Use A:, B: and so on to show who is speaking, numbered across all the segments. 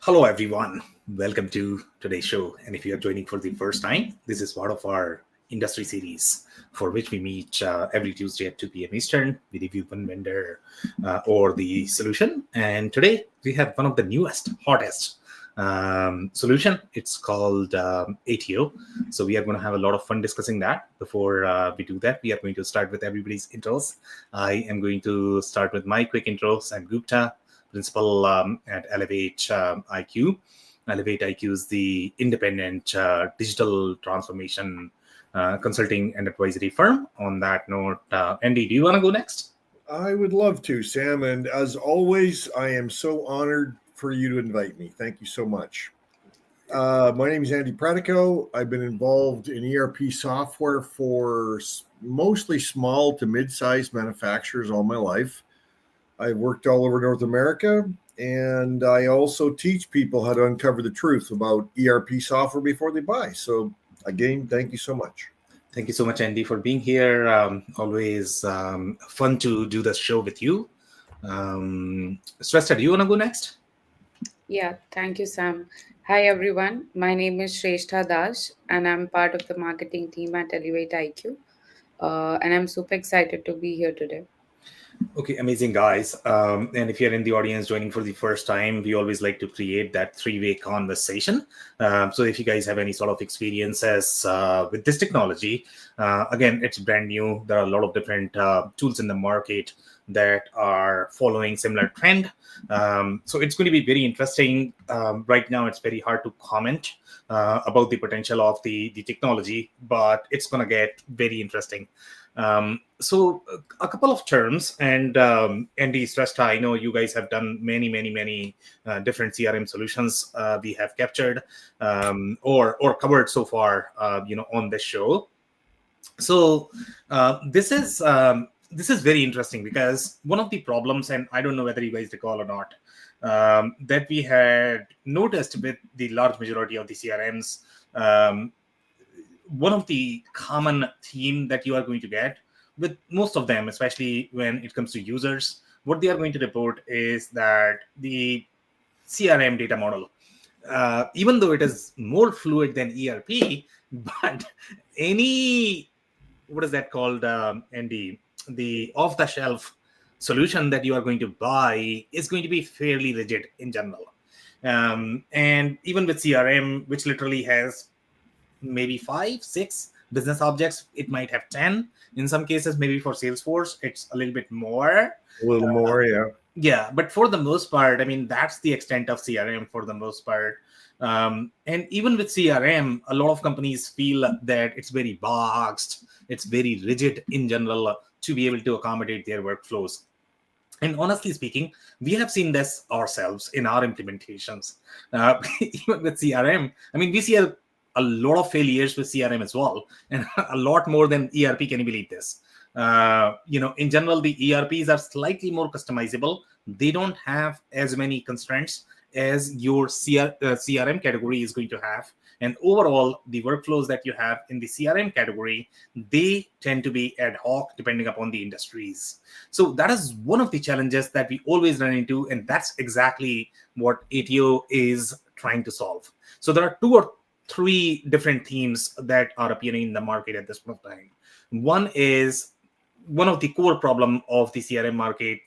A: Hello, everyone. Welcome to today's show. And if you are joining for the first time, this is part of our industry series for which we meet every Tuesday at 2 p.m. Eastern. We review one vendor or the solution. And today we have one of the newest, hottest solution. It's called Attio. So we are going to have a lot of fun discussing that. Before we do that, we are going to start with everybody's intros. I am going to start with my quick intro. Sam Gupta, principal at Elevate IQ. Elevate IQ is the independent digital transformation consulting and advisory firm. On that note, Andy, do you want to go next?
B: I would love to, Sam. And as always, I am so honored for you to invite me. Thank you so much. My name is Andy Pratico. I've been involved in ERP software for mostly small to mid-sized manufacturers all my life. I've worked all over North America, and I also teach people how to uncover the truth about ERP software before they buy. So again, thank you so much.
A: Thank you so much, Andy, for being here. Always fun to do the show with you. Shrestha, do you want to go next?
C: Yeah, thank you, Sam. Hi, everyone. My name is Shrestha Dash, and I'm part of the marketing team at Elevate IQ. And I'm super excited to be here today.
A: Okay, amazing, guys. And if you're in the audience joining for the first time, we always like to create that three-way conversation. So if you guys have any sort of experiences with this technology, again, it's brand new. There are a lot of different tools in the market that are following similar trend. So it's going to be very interesting. Right now, it's very hard to comment about the potential of the technology, but it's going to get very interesting. So a couple of terms, and Andy, Shrestha, I know you guys have done many different CRM solutions we have captured or covered so far, on this show. So this is very interesting because one of the problems, and I don't know whether you guys recall or not, that we had noticed with the large majority of the CRMs. One of the common theme that you are going to get with most of them, especially when it comes to users, what they are going to report is that the CRM data model, even though it is more fluid than ERP, but what is that called, Andy? The off-the-shelf solution that you are going to buy is going to be fairly rigid in general. And even with CRM, which literally has maybe 5-6 business objects, it might have 10 in some cases. Maybe for Salesforce it's a little bit more, yeah, but for the most part, I mean, that's the extent of CRM for the most part. And even with CRM, a lot of companies feel that it's very boxed, it's very rigid in general to be able to accommodate their workflows. And honestly speaking, we have seen this ourselves in our implementations. Even with CRM, I mean, we see a lot of failures with CRM as well, and a lot more than ERP. Can you believe this? In general, the ERPs are slightly more customizable. They don't have as many constraints as your CRM category is going to have. And overall, the workflows that you have in the CRM category, they tend to be ad hoc depending upon the industries. So that is one of the challenges that we always run into, and that's exactly what Attio is trying to solve. So there are 2 or 3 different themes that are appearing in the market at this point of time. One is, one of the core problem of the CRM market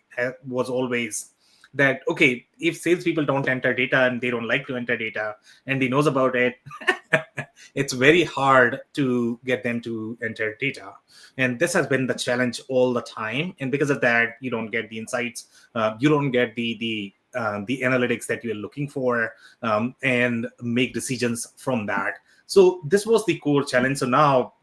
A: was always that, okay, if salespeople don't enter data and they don't like to enter data and they knows about it, it's very hard to get them to enter data. And this has been the challenge all the time. And because of that, you don't get the insights, you don't get the analytics that you're looking for, and make decisions from that. So this was the core challenge. So now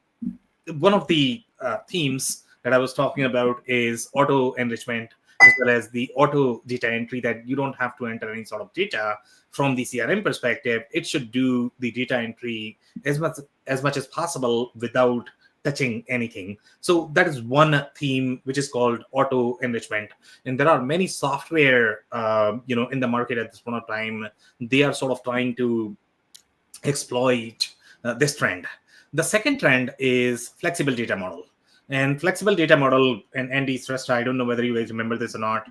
A: one of the themes that I was talking about is auto enrichment, as well as the auto data entry, that you don't have to enter any sort of data from the CRM perspective. It should do the data entry as much as possible without touching anything. So that is one theme, which is called auto enrichment. And there are many software, in the market at this point of time. They are sort of trying to exploit this trend. The second trend is flexible data model. And flexible data model, and Andy, Shrestha, I don't know whether you guys remember this or not,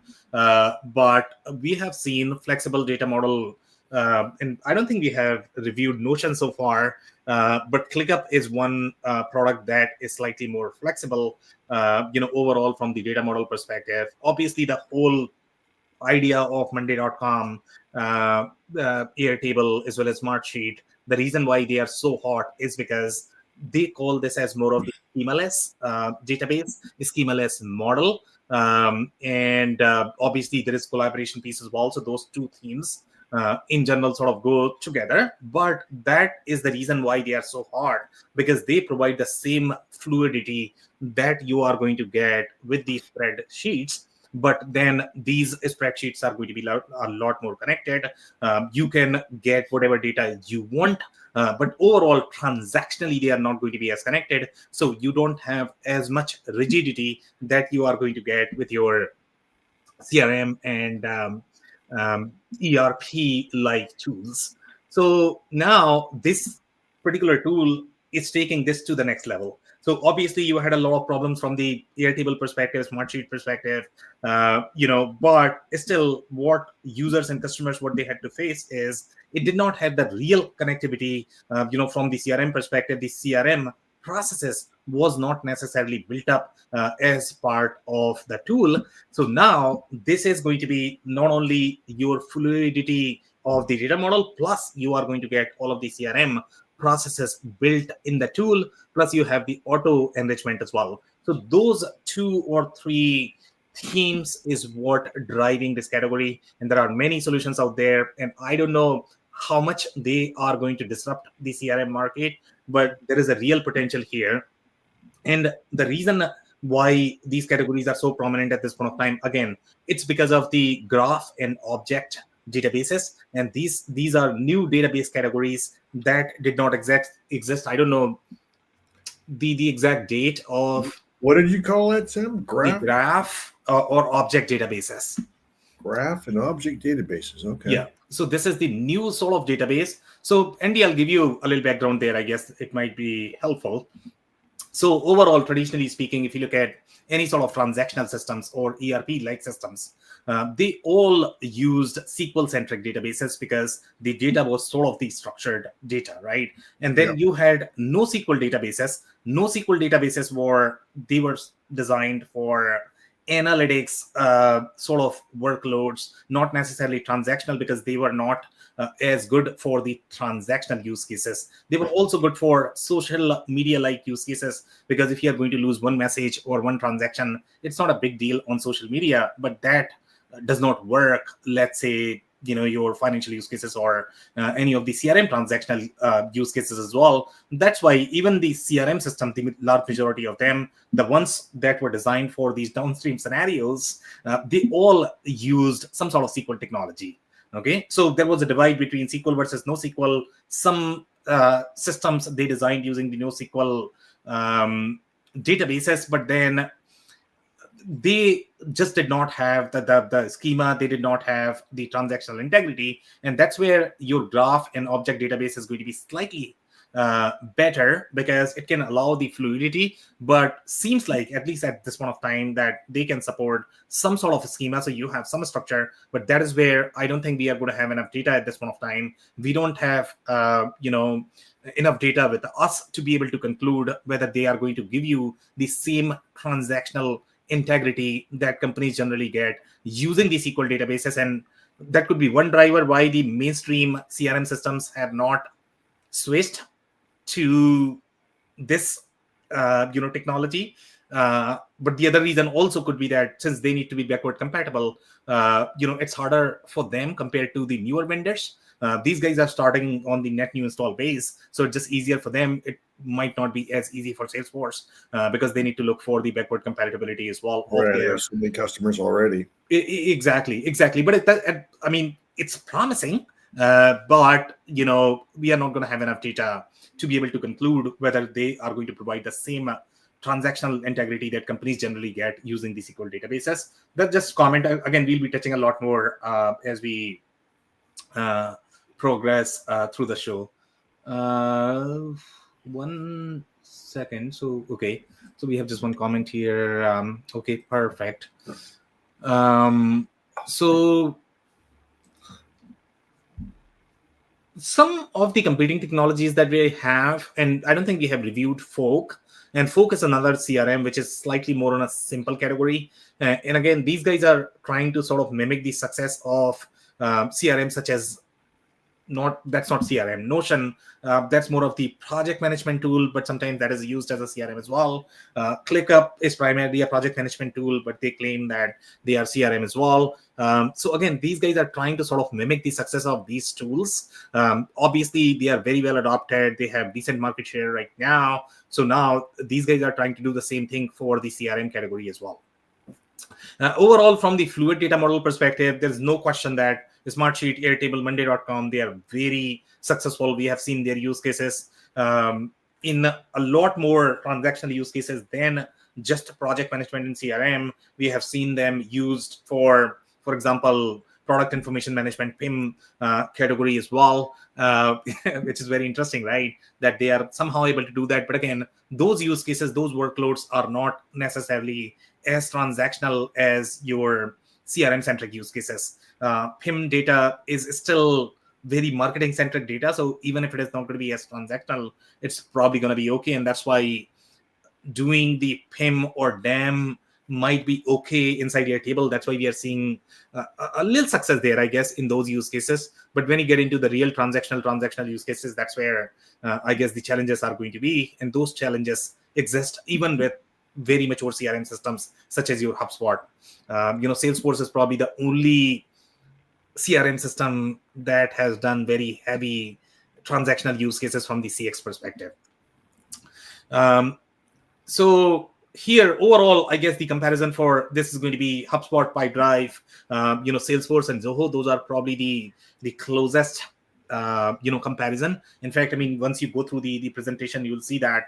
A: but we have seen flexible data model and I don't think we have reviewed Notion so far, but ClickUp is one product that is slightly more flexible, overall from the data model perspective. Obviously, the whole idea of Monday.com, Airtable, as well as Smartsheet, the reason why they are so hot is because they call this as more of the schemaless database, schemaless model. And obviously, there is collaboration piece as well. So those two themes in general sort of go together. But that is the reason why they are so hard, because they provide the same fluidity that you are going to get with these spreadsheets. But then these spreadsheets are going to be a lot more connected. You can get whatever data you want, but overall, transactionally, they are not going to be as connected. So you don't have as much rigidity that you are going to get with your CRM and ERP-like tools. So now this particular tool is taking this to the next level. So obviously, you had a lot of problems from the Airtable perspective, Smartsheet perspective, but still, what users and customers, what they had to face is it did not have the real connectivity. From the CRM perspective, the CRM processes was not necessarily built up as part of the tool. So now this is going to be not only your fluidity of the data model, plus you are going to get all of the CRM processes built in the tool, plus you have the auto enrichment as well. So those 2 or 3 themes is what driving this category. And there are many solutions out there, and I don't know how much they are going to disrupt the CRM market, but there is a real potential here. And the reason why these categories are so prominent at this point of time, again, it's because of the graph and object databases. And these are new database categories that did not exist. I don't know the exact date of
B: What did you call that, Sam?
A: the graph or object databases.
B: Graph and object databases. Okay.
A: Yeah. So this is the new sort of database. So Andy, I'll give you a little background there. I guess it might be helpful. So overall, traditionally speaking, if you look at any sort of transactional systems or ERP-like systems, they all used SQL-centric databases because the data was sort of the structured data, right? And then you had NoSQL databases. NoSQL databases were designed for analytics sort of workloads, not necessarily transactional, because they were not as good for the transactional use cases. They were also good for social media-like use cases, because if you are going to lose one message or one transaction, it's not a big deal on social media, but that does not work, let's say, your financial use cases or any of the CRM transactional use cases as well. That's why even the CRM system, the large majority of them, the ones that were designed for these downstream scenarios, they all used some sort of SQL technology. Okay, so there was a divide between SQL versus NoSQL. Some systems they designed using the NoSQL databases, but then they just did not have the schema. They did not have the transactional integrity, and that's where your graph and object database is going to be slightly better, because it can allow the fluidity, but seems like, at least at this point of time, that they can support some sort of a schema, so you have some structure. But that is where I don't think we are going to have enough data at this point of time. We don't have enough data with us to be able to conclude whether they are going to give you the same transactional integrity that companies generally get using the SQL databases. And that could be one driver why the mainstream CRM systems have not switched to this technology. But the other reason also could be that since they need to be backward compatible, it's harder for them compared to the newer vendors. These guys are starting on the net new install base, so it's just easier for them. It might not be as easy for Salesforce because they need to look for the backward compatibility as well.
B: Right, they have so many customers already.
A: Exactly. But it's promising, but we are not going to have enough data to be able to conclude whether they are going to provide the same transactional integrity that companies generally get using the SQL databases. That's just comment. Again, we'll be touching a lot more as we progress through the show. 1 second. So, okay. So we have just one comment here. Okay, perfect. So some of the competing technologies that we have, and I don't think we have reviewed Folk. And Folk is another CRM, which is slightly more on a simple category. And again, these guys are trying to sort of mimic the success of CRM, such as that's not CRM. Notion, that's more of the project management tool, but sometimes that is used as a CRM as well. ClickUp is primarily a project management tool, but they claim that they are CRM as well. So again, these guys are trying to sort of mimic the success of these tools. Obviously, they are very well adopted. They have decent market share right now. So now these guys are trying to do the same thing for the CRM category as well. Overall, from the fluid data model perspective, there's no question that Smartsheet, Airtable, Monday.com, they are very successful. We have seen their use cases in a lot more transactional use cases than just project management in CRM. We have seen them used for example, product information management, PIM category as well, which is very interesting, right? That they are somehow able to do that. But again, those use cases, those workloads are not necessarily as transactional as your CRM-centric use cases. PIM data is still very marketing-centric data. So even if it is not going to be as transactional, it's probably going to be okay. And that's why doing the PIM or DAM might be okay inside Airtable. That's why we are seeing a little success there, I guess, in those use cases. But when you get into the real transactional use cases, that's where I guess the challenges are going to be. And those challenges exist even with very mature CRM systems, such as your HubSpot. Salesforce is probably the only CRM system that has done very heavy transactional use cases from the CX perspective. So here, overall, I guess the comparison for this is going to be HubSpot, Pipedrive, Salesforce and Zoho. Those are probably the closest comparison. In fact, I mean, once you go through the presentation, you'll see that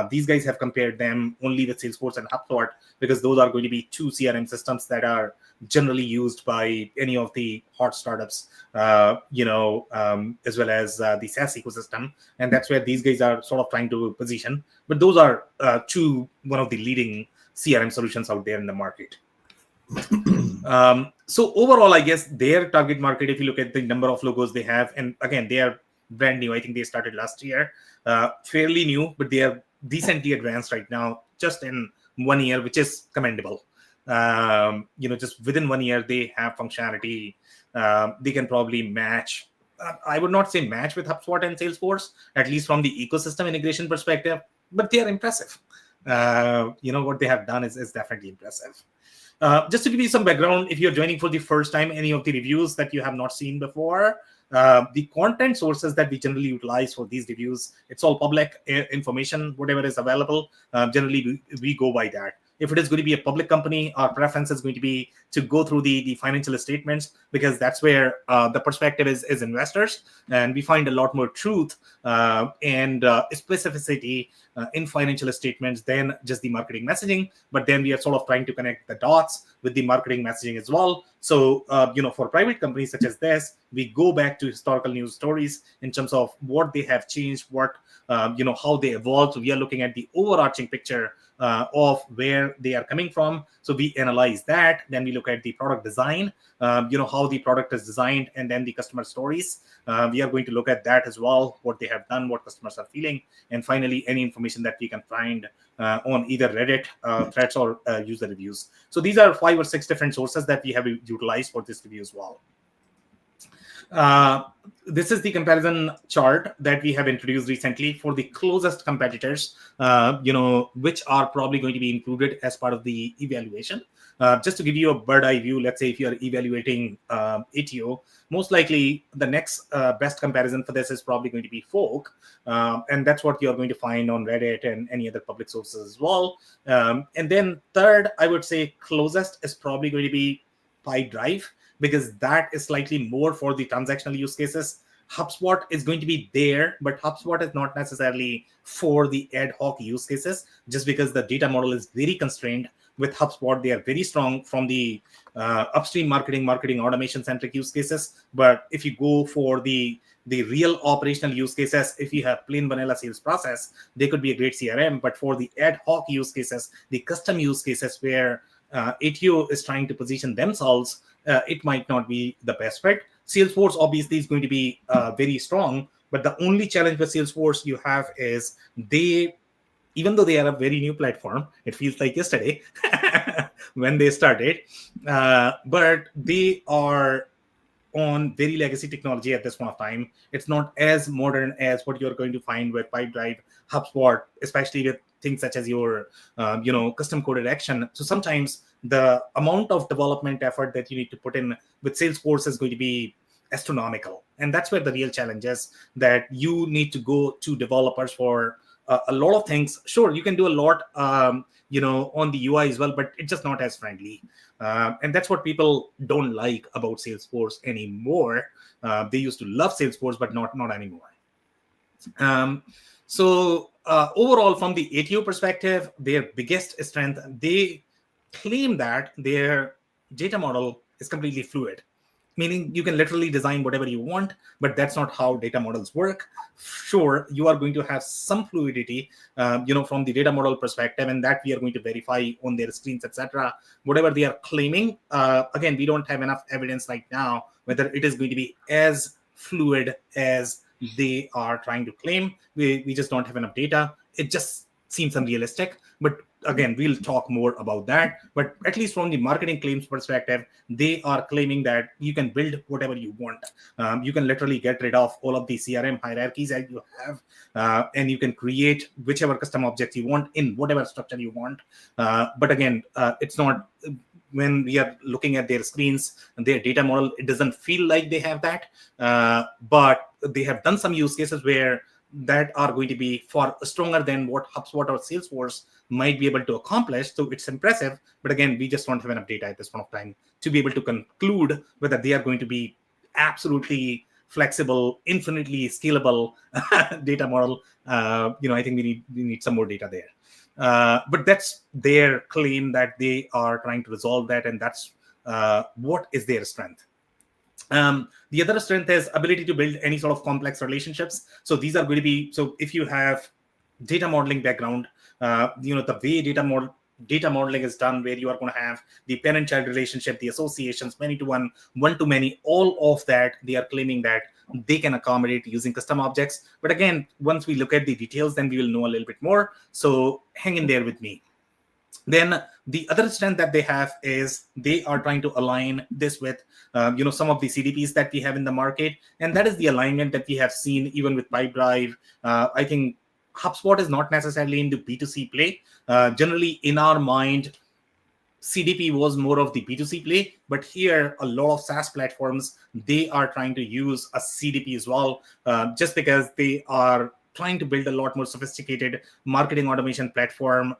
A: these guys have compared them only with Salesforce and HubSpot, because those are going to be two CRM systems that are generally used by any of the hot startups, as well as the SaaS ecosystem. And that's where these guys are sort of trying to position. But those are one of the leading CRM solutions out there in the market. So overall, I guess their target market, if you look at the number of logos they have, and again, they are brand new. I think they started last year, fairly new, but they are decently advanced right now, just in 1 year, which is commendable. Just within 1 year, they have functionality. They can probably match. I would not say match with HubSpot and Salesforce, at least from the ecosystem integration perspective, but they are impressive. What they have done is definitely impressive. Just to give you some background, if you're joining for the first time, any of the reviews that you have not seen before, the content sources that we generally utilize for these reviews, it's all public information, whatever is available. Generally, we go by that. If it is going to be a public company, our preference is going to be to go through the financial statements, because that's where the perspective is investors. And we find a lot more truth and specificity in financial statements than just the marketing messaging. But then we are sort of trying to connect the dots with the marketing messaging as well. So, for private companies such as this, we go back to historical news stories in terms of what they have changed, how they evolved. So we are looking at the overarching picture of where they are coming from. So we analyze that. Then we look at the product design, how the product is designed, and then the customer stories. We are going to look at that as well, what they have done, what customers are feeling, and finally, any information that we can find on either Reddit threads or user reviews. So these are 5 or 6 different sources that we have utilized for this review as well. This is the comparison chart that we have introduced recently for the closest competitors, which are probably going to be included as part of the evaluation. Just to give you a bird eye view, let's say if you're evaluating Attio, most likely the next best comparison for this is probably going to be Folk. And that's what you're going to find on Reddit and any other public sources as well. And then third, I would say closest is probably going to be Pipedrive, because that is slightly more for the transactional use cases. HubSpot is going to be there, but HubSpot is not necessarily for the ad hoc use cases, just because the data model is very constrained. With HubSpot, they are very strong from the upstream marketing automation-centric use cases. But if you go for the real operational use cases, if you have plain vanilla sales process, they could be a great CRM. But for the ad hoc use cases, the custom use cases where Attio is trying to position themselves, it might not be the best fit. Salesforce obviously is going to be very strong, but the only challenge with Salesforce you have is even though they are a very new platform, it feels like yesterday when they started, but they are on very legacy technology at this point of time. It's not as modern as what you're going to find with Pipedrive, HubSpot, especially with things such as your, custom coded action. So sometimes the amount of development effort that you need to put in with Salesforce is going to be astronomical. And that's where the real challenge is, that you need to go to developers for a lot of things. Sure, you can do a lot, on the UI as well, but it's just not as friendly. And that's what people don't like about Salesforce anymore. They used to love Salesforce, but not anymore. So overall, from the Attio perspective, their biggest strength, they claim that their data model is completely fluid, meaning you can literally design whatever you want, but that's not how data models work. Sure, you are going to have some fluidity, from the data model perspective, and that we are going to verify on their screens, etc. Whatever they are claiming, again, we don't have enough evidence right now whether it is going to be as fluid as they are trying to claim. We just don't have enough data. It just seems unrealistic. But again, we'll talk more about that. But at least from the marketing claims perspective, they are claiming that you can build whatever you want. You can literally get rid of all of the CRM hierarchies that you have, and you can create whichever custom objects you want in whatever structure you want. But again, it's not, when we are looking at their screens and their data model, it doesn't feel like they have that. But they have done some use cases where that are going to be far stronger than what HubSpot or Salesforce might be able to accomplish. So it's impressive. But again, we just don't have enough data at this point of time to be able to conclude whether they are going to be absolutely flexible, infinitely scalable data model. I think we need some more data there. But that's their claim, that they are trying to resolve that, and that's what is their strength. The other strength is ability to build any sort of complex relationships. So these are going to be, so if you have data modeling background, the way data modeling is done, where you are going to have the parent-child relationship, the associations, many-to-one, one-to-many, all of that, they are claiming that they can accommodate using custom objects. But again, once we look at the details, then we will know a little bit more. So hang in there with me. Then the other strength that they have is they are trying to align this with, some of the CDPs that we have in the market. And that is the alignment that we have seen even with Pipedrive. I think HubSpot is not necessarily into B2C play. Generally, in our mind, CDP was more of the B2C play, but here a lot of SaaS platforms, they are trying to use a CDP as well, just because they are trying to build a lot more sophisticated marketing automation platform,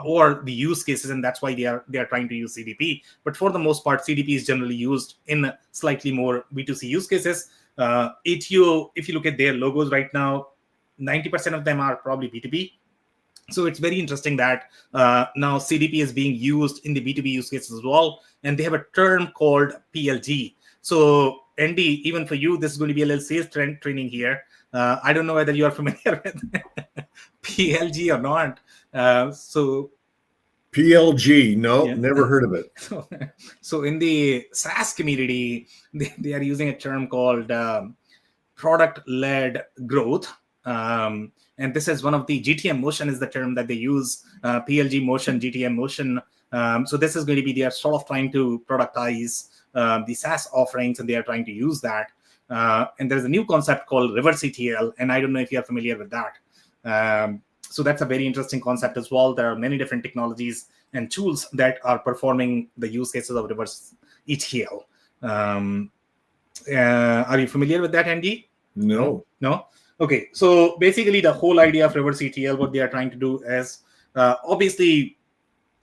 A: or the use cases, and that's why they are trying to use CDP. But for the most part, CDP is generally used in slightly more B2C use cases. Attio, if you look at their logos right now, 90% of them are probably B2B. So it's very interesting that now CDP is being used in the B2B use cases as well. And they have a term called PLG. So Andy, even for you, this is going to be a little sales training here. I don't know whether you are familiar with PLG or not. So
B: PLG, no, yeah. Never heard of it.
A: So in the SaaS community, they are using a term called product-led growth. And this is one of the GTM motion is the term that they use, PLG motion, GTM motion. So this is going to be, they are sort of trying to productize the SaaS offerings, and they are trying to use that. And there's a new concept called reverse ETL, and I don't know if you are familiar with that. So that's a very interesting concept as well. There are many different technologies and tools that are performing the use cases of reverse ETL. Are you familiar with that, Andy?
B: No.
A: No? Okay. So basically the whole idea of reverse ETL, what they are trying to do is, obviously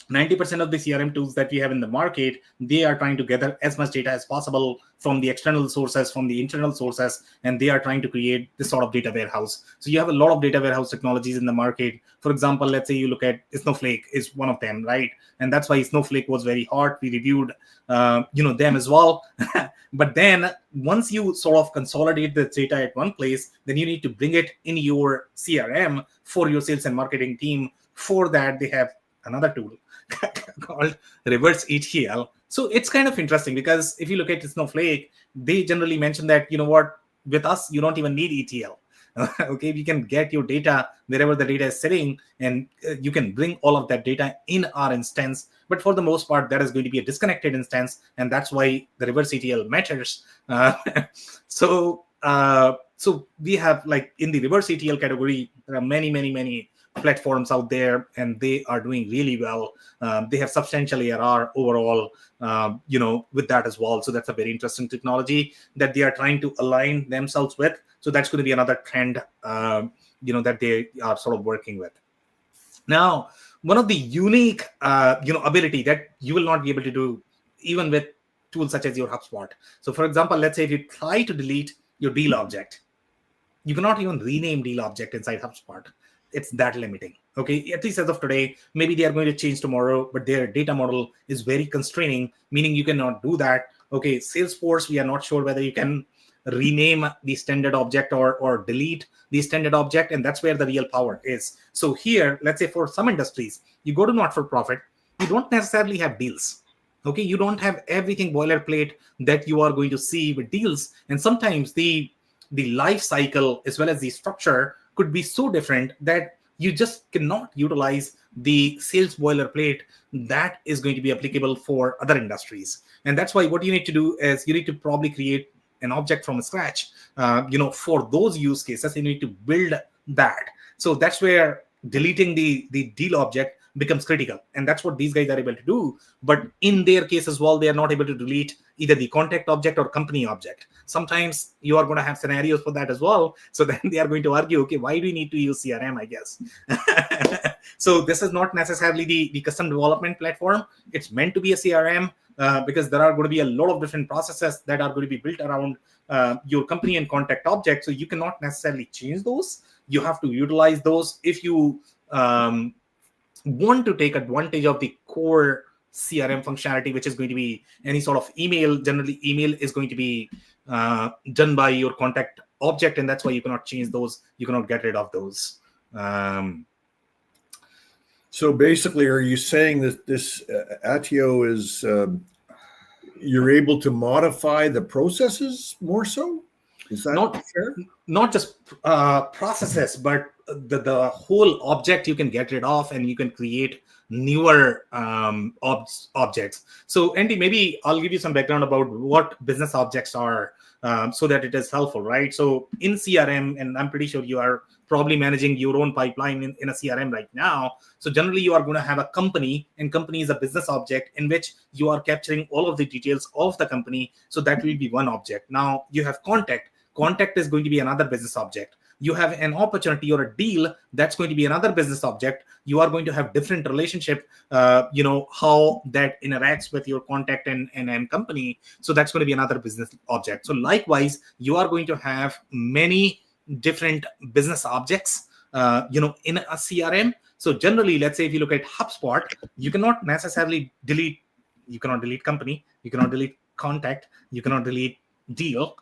A: 90% of the CRM tools that we have in the market, they are trying to gather as much data as possible from the external sources, from the internal sources, and they are trying to create this sort of data warehouse. So you have a lot of data warehouse technologies in the market. For example, let's say you look at Snowflake is one of them, right? And that's why Snowflake was very hot. We reviewed, them as well. But then once you sort of consolidate the data at one place, then you need to bring it in your CRM for your sales and marketing team. For that, they have another tool called reverse ETL. So it's kind of interesting because if you look at Snowflake, they generally mention that, you know what, with us, you don't even need ETL. Okay, we can get your data wherever the data is sitting, and you can bring all of that data in our instance. But for the most part, that is going to be a disconnected instance, and that's why the reverse ETL matters. So we have, like, in the reverse ETL category, there are many platforms out there, and they are doing really well. They have substantial ARR overall, with that as well. So that's a very interesting technology that they are trying to align themselves with. So that's going to be another trend, that they are sort of working with. Now, one of the unique, ability that you will not be able to do even with tools such as your HubSpot. So, for example, let's say if you try to delete your deal object, you cannot even rename deal object inside HubSpot. It's that limiting. Okay, at least as of today. Maybe they are going to change tomorrow, but their data model is very constraining, meaning you cannot do that. Okay, Salesforce, we are not sure whether you can rename the standard object or delete the standard object, and that's where the real power is. So here, let's say for some industries, you go to not-for-profit, you don't necessarily have deals. Okay, you don't have everything boilerplate that you are going to see with deals, and sometimes the life cycle as well as the structure could be so different that you just cannot utilize the sales boilerplate that is going to be applicable for other industries. And that's why what you need to do is you need to probably create an object from scratch. For those use cases, you need to build that. So that's where deleting the deal object becomes critical, and that's what these guys are able to do. But in their case as well, they are not able to delete either the contact object or company object. Sometimes you are going to have scenarios for that as well. So then they are going to argue, okay, why do we need to use CRM, I guess? So this is not necessarily the custom development platform. It's meant to be a CRM, because there are going to be a lot of different processes that are going to be built around your company and contact object. So you cannot necessarily change those. You have to utilize those if you want to take advantage of the core CRM functionality, which is going to be any sort of email. Generally, email is going to be done by your contact object, and that's why you cannot change those. You cannot get rid of those.
B: So basically, are you saying that this Attio is you're able to modify the processes more so? Is that
A: not
B: fair?
A: Not just processes, but the whole object you can get rid of, and you can create newer objects. So Andy, maybe I'll give you some background about what business objects are, so that it is helpful, right? So in CRM, and I'm pretty sure you are probably managing your own pipeline in a CRM right now. So generally you are going to have a company, and company is a business object in which you are capturing all of the details of the company. So that will be one object. Now you have contact. Contact is going to be another business object. You have an opportunity or a deal, that's going to be another business object. You are going to have different relationship, how that interacts with your contact and company. So that's going to be another business object. So likewise, you are going to have many different business objects, in a CRM. So generally, let's say if you look at HubSpot, you cannot necessarily delete. You cannot delete company. You cannot delete contact. You cannot delete deal.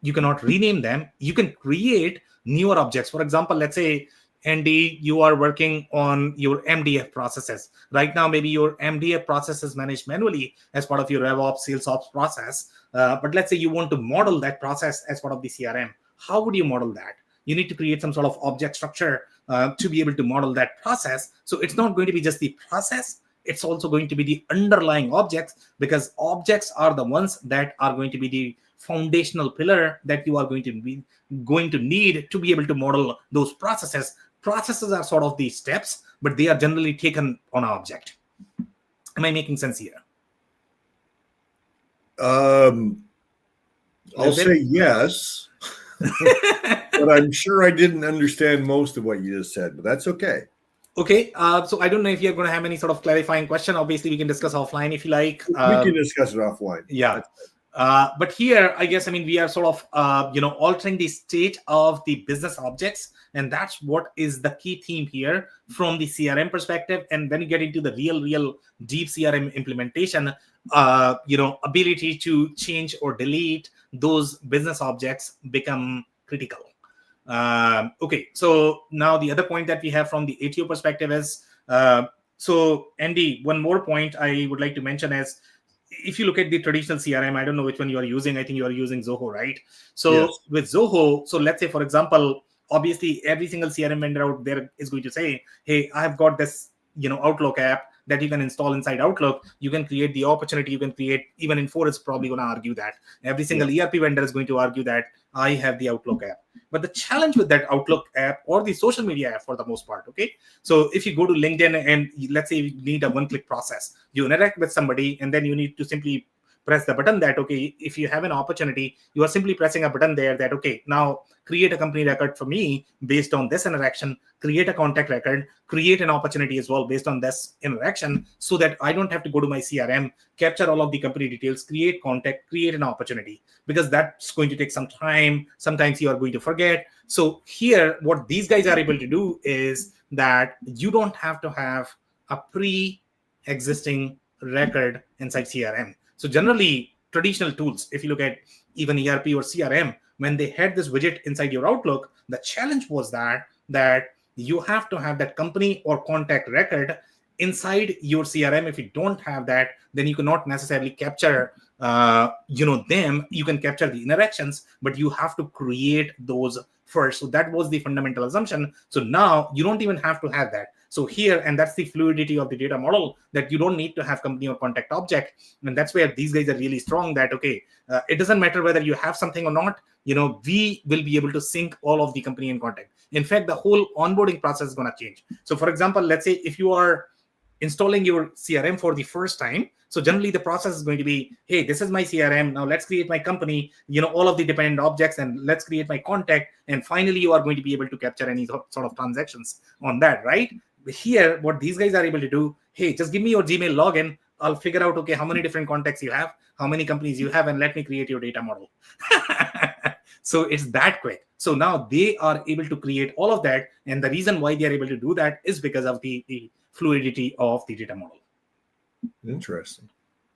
A: You cannot rename them. You can create newer objects. For example, let's say, Andy, you are working on your MDF processes. Right now, maybe your MDF process is managed manually as part of your RevOps, Sales Ops process. But let's say you want to model that process as part of the CRM. How would you model that? You need to create some sort of object structure to be able to model that process. So it's not going to be just the process. It's also going to be the underlying objects, because objects are the ones that are going to be the foundational pillar that you are going to need to be able to model those processes. Processes are sort of the steps, but they are generally taken on an object. Am I making sense here?
B: I'll say yes, but I'm sure I didn't understand most of what you just said, but that's okay.
A: Okay, so I don't know if you're going to have any sort of clarifying question. Obviously, we can discuss offline if you like.
B: We can discuss it offline.
A: Yeah. But here, I guess, we are sort of, altering the state of the business objects. And that's what is the key theme here from the CRM perspective. And when you get into the real deep CRM implementation, ability to change or delete those business objects become critical. Okay, so now the other point that we have from the Attio perspective is, so Andy, one more point I would like to mention is, if you look at the traditional CRM, I don't know which one you are using. I think you are using Zoho, right? So
B: Yes.
A: with Zoho, so let's say, for example, obviously every single CRM vendor out there is going to say, hey, I've got this, Outlook app that you can install inside Outlook. You can create the opportunity. You can create, even Infor is probably going to argue that. Every single ERP vendor is going to argue that I have the Outlook app. But the challenge with that Outlook app, or the social media app for the most part, okay? So if you go to LinkedIn and let's say you need a one-click process, you interact with somebody and then you need to simply press the button that, okay, if you have an opportunity, you are simply pressing a button there that, okay, now create a company record for me based on this interaction, create a contact record, create an opportunity as well based on this interaction, so that I don't have to go to my CRM, capture all of the company details, create contact, create an opportunity, because that's going to take some time. Sometimes you are going to forget. So here, what these guys are able to do is that you don't have to have a pre-existing record inside CRM. So generally, traditional tools, if you look at even ERP or CRM, when they had this widget inside your Outlook, the challenge was that you have to have that company or contact record inside your CRM. If you don't have that, then you cannot necessarily capture them. You can capture the interactions, but you have to create those first. So that was the fundamental assumption. So now you don't even have to have that. So here, and that's the fluidity of the data model, that you don't need to have company or contact object. And that's where these guys are really strong, that, okay, it doesn't matter whether you have something or not, we will be able to sync all of the company and contact. In fact, the whole onboarding process is going to change. So for example, let's say if you are installing your CRM for the first time, so generally the process is going to be, hey, this is my CRM. Now let's create my company, all of the dependent objects, and let's create my contact. And finally, you are going to be able to capture any sort of transactions on that, right? Here, what these guys are able to do, hey, just give me your Gmail login. I'll figure out, okay, how many different contacts you have, how many companies you have, and let me create your data model. So it's that quick. So now they are able to create all of that. And the reason why they are able to do that is because of the fluidity of the data model.
B: Interesting.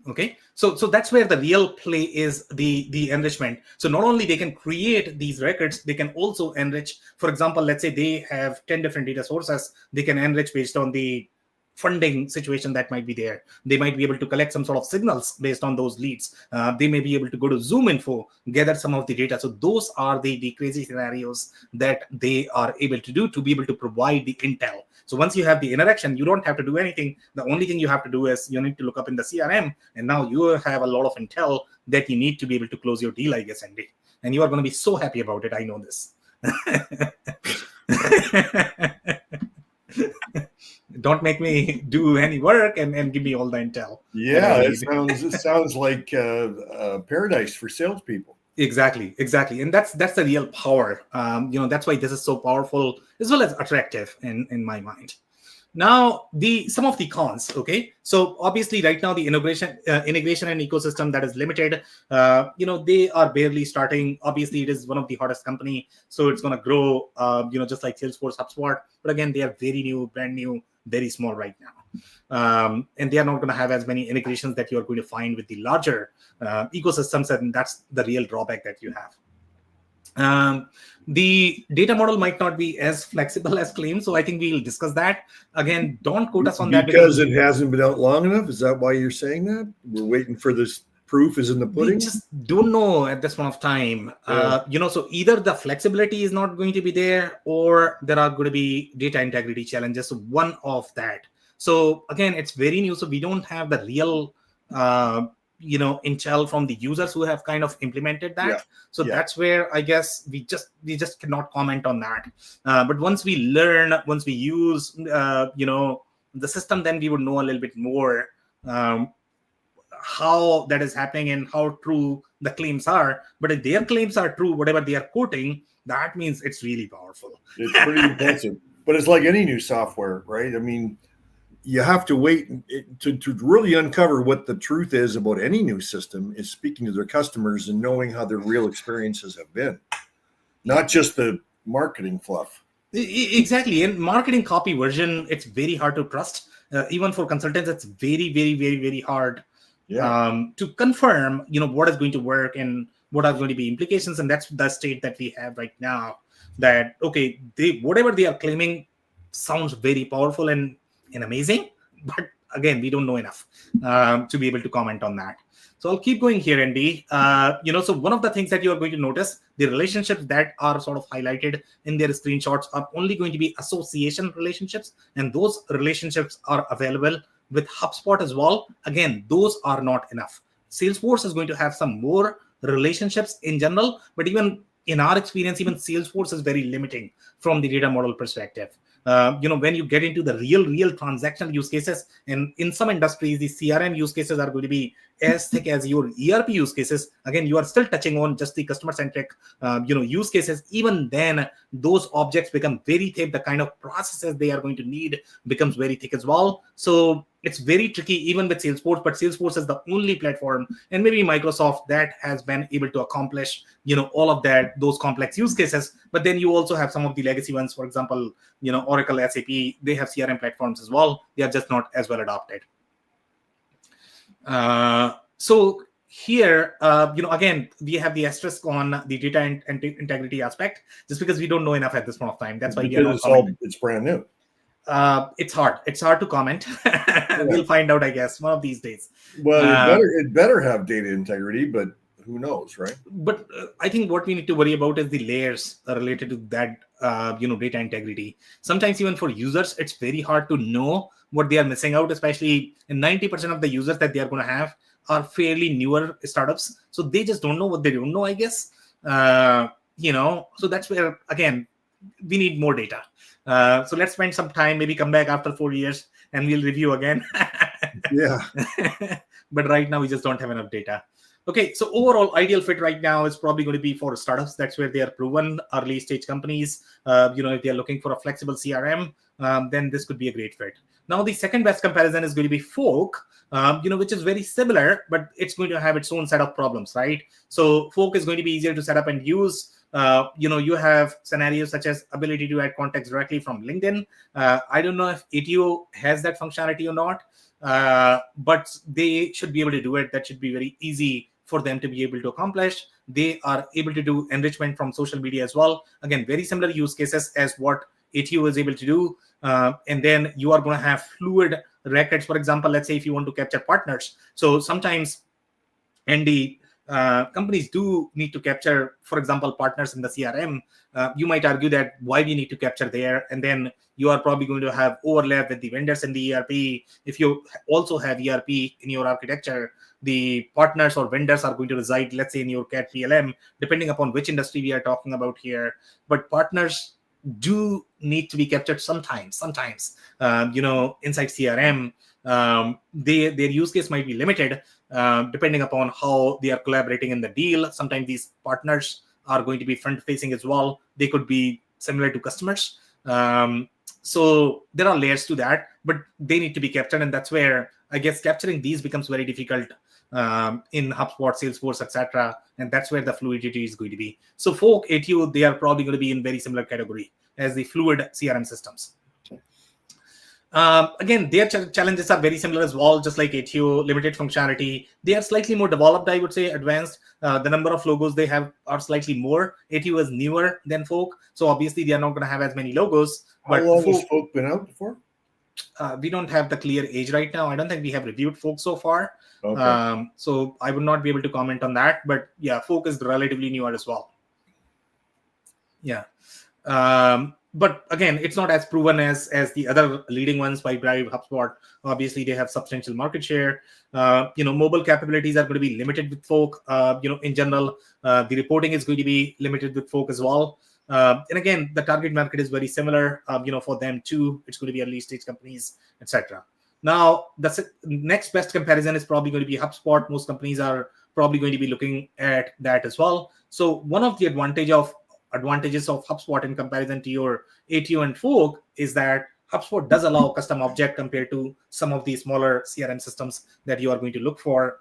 A: Okay, so that's where the real play is, the enrichment. So not only they can create these records, they can also enrich. For example, let's say they have 10 different data sources. They can enrich based on the funding situation that might be there. They might be able to collect some sort of signals based on those leads. They may be able to go to Zoom info, gather some of the data. So those are the crazy scenarios that they are able to do to be able to provide the intel. So once you have the interaction, you don't have to do anything. The only thing you have to do is you need to look up in the CRM, and now you have a lot of intel that you need to be able to close your deal, I guess, Andy. And you are going to be so happy about it. I know this. Don't make me do any work and give me all the intel.
B: Yeah, it sounds like paradise for salespeople.
A: Exactly. And that's the real power. That's why this is so powerful as well as attractive in my mind. Now, some of the cons. Okay, so obviously right now the integration and ecosystem that is limited. They are barely starting. Obviously, it is one of the hottest company, so it's going to grow. Just like Salesforce, HubSpot. But again, they are very new, brand new, very small right now. And they are not going to have as many integrations that you are going to find with the larger ecosystems, and that's the real drawback that you have. The data model might not be as flexible as claimed, so I think we'll discuss that. Again, don't quote us on that.
B: Because it hasn't been out long enough? Is that why you're saying that? We're waiting for this proof is in the pudding?
A: We just don't know at this point of time. So either the flexibility is not going to be there, or there are going to be data integrity challenges. So one of that. So again, it's very new, so we don't have the real intel from the users who have kind of implemented that. That's where I guess we just cannot comment on that. But once we learn, once we use the system, then we would know a little bit more how that is happening and how true the claims are. But if their claims are true, whatever they are quoting, that means it's really powerful.
B: It's pretty impressive. But it's like any new software, right? I mean, you have to wait to really uncover what the truth is about any new system, is speaking to their customers and knowing how their real experiences have been, not just the marketing fluff.
A: Exactly. And marketing copy version, it's very hard to trust. Even for consultants, it's very, very, very, very hard to confirm, what is going to work and what are going to be implications. And that's the state that we have right now, that, okay, whatever they are claiming sounds very powerful and amazing, but again, we don't know enough to be able to comment on that. So I'll keep going here, Andy. So one of the things that you are going to notice, the relationships that are sort of highlighted in their screenshots are only going to be association relationships, and those relationships are available with HubSpot as well. Again, those are not enough. Salesforce is going to have some more relationships in general, but even in our experience, even Salesforce is very limiting from the data model perspective. When you get into the real transactional use cases, and in some industries, the CRM use cases are going to be as thick as your ERP use cases. Again, you are still touching on just the customer-centric, use cases. Even then, those objects become very thick. The kind of processes they are going to need becomes very thick as well. So it's very tricky even with Salesforce, but Salesforce is the only platform, and maybe Microsoft, that has been able to accomplish, all of those complex use cases. But then you also have some of the legacy ones, for example, Oracle, SAP, they have CRM platforms as well. They are just not as well adopted. So here, again, we have the asterisk on the data integrity aspect, just because we don't know enough at this point of time. That's why we are not
B: it's brand new.
A: It's hard to comment. We'll find out, I guess, one of these days.
B: Well, it better have data integrity, but who knows, right?
A: But I think what we need to worry about is the layers related to that, data integrity. Sometimes even for users, it's very hard to know what they are missing out, especially in 90% of the users that they are going to have are fairly newer startups. So they just don't know what they don't know, I guess. So that's where, again, we need more data. So let's spend some time, maybe come back after 4 years and we'll review again.
B: Yeah.
A: But right now we just don't have enough data. Okay, so overall ideal fit right now is probably going to be for startups. That's where they are proven, early stage companies. If they are looking for a flexible CRM, then this could be a great fit. Now, the second best comparison is going to be Folk, which is very similar, but it's going to have its own set of problems, right? So Folk is going to be easier to set up and use. You have scenarios such as ability to add context directly from LinkedIn. I don't know if Attio has that functionality or not, but they should be able to do it. That should be very easy for them to be able to accomplish. They are able to do enrichment from social media as well. Again, very similar use cases as what Attio is able to do. And then you are going to have fluid records. For example, let's say if you want to capture partners. So sometimes, Andy, companies do need to capture, for example, partners in the CRM. You might argue that why we need to capture there, and then you are probably going to have overlap with the vendors in the ERP. If you also have ERP in your architecture, the partners or vendors are going to reside, let's say, in your CAT PLM, depending upon which industry we are talking about here. But partners do need to be captured sometimes. Inside CRM, their use case might be limited depending upon how they are collaborating in the deal. Sometimes these partners are going to be front facing as well. They could be similar to customers. So there are layers to that, but they need to be captured, and that's where I guess capturing these becomes very difficult in HubSpot, Salesforce, etc. And that's where the fluidity is going to be. So Folk, Attio, they are probably going to be in very similar category as the fluid CRM systems. Again, their challenges are very similar as well, just like Attio, limited functionality. They are slightly more developed, I would say, advanced. The number of logos they have are slightly more. Attio is newer than Folk, so obviously they are not going to have as many logos.
B: How long has Folk been out before?
A: We don't have the clear age right now. I don't think we have reviewed Folk so far.
B: Okay.
A: So I would not be able to comment on that. But yeah, Folk is relatively newer as well. Yeah. But again, it's not as proven as the other leading ones, Pipedrive, HubSpot. Obviously, they have substantial market share. Mobile capabilities are going to be limited with Folk. In general, the reporting is going to be limited with Folk as well. And again, the target market is very similar, for them too. It's going to be early stage companies, etc. Now, the next best comparison is probably going to be HubSpot. Most companies are probably going to be looking at that as well. So one of the advantages of HubSpot in comparison to your Attio and Folk is that HubSpot does allow custom object compared to some of the smaller CRM systems that you are going to look for.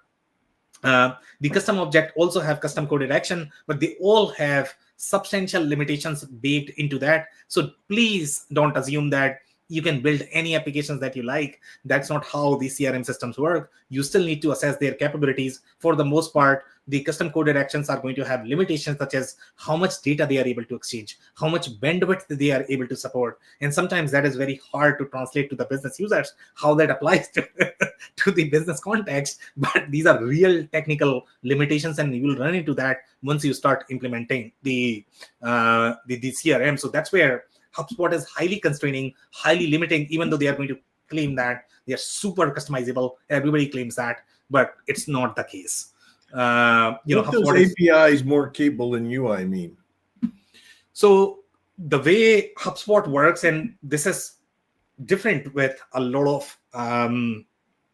A: The custom object also have custom coded action, but they all have substantial limitations baked into that. So please don't assume that you can build any applications that you like. That's not how these CRM systems work. You still need to assess their capabilities. For the most part, the custom coded actions are going to have limitations such as how much data they are able to exchange, how much bandwidth they are able to support. And sometimes that is very hard to translate to the business users, how that applies to, to the business context. But these are real technical limitations, and you will run into that once you start implementing the CRM. So that's where HubSpot is highly constraining, highly limiting, even though they are going to claim that they are super customizable. Everybody claims that, but it's not the case.
B: What does APIs more capable than UI mean?
A: So the way HubSpot works, and this is different with a lot of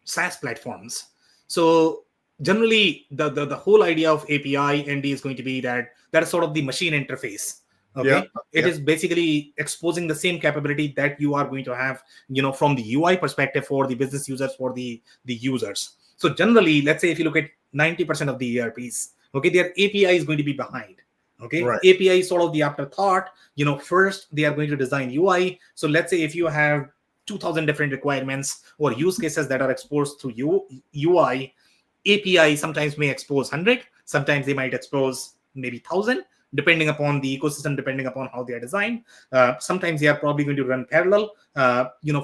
A: SaaS platforms. So generally, the whole idea of API, Andy, is going to be that is sort of the machine interface. Okay, it is basically exposing the same capability that you are going to have, from the UI perspective for the business users, for the users. So generally, let's say if you look at 90% of the ERPs, okay, their API is going to be behind. Okay, right. API is sort of the afterthought. First they are going to design UI. So let's say if you have 2,000 different requirements or use cases that are exposed through UI, API sometimes may expose 100, sometimes they might expose maybe 1,000, depending upon the ecosystem, depending upon how they are designed. Sometimes they are probably going to run parallel,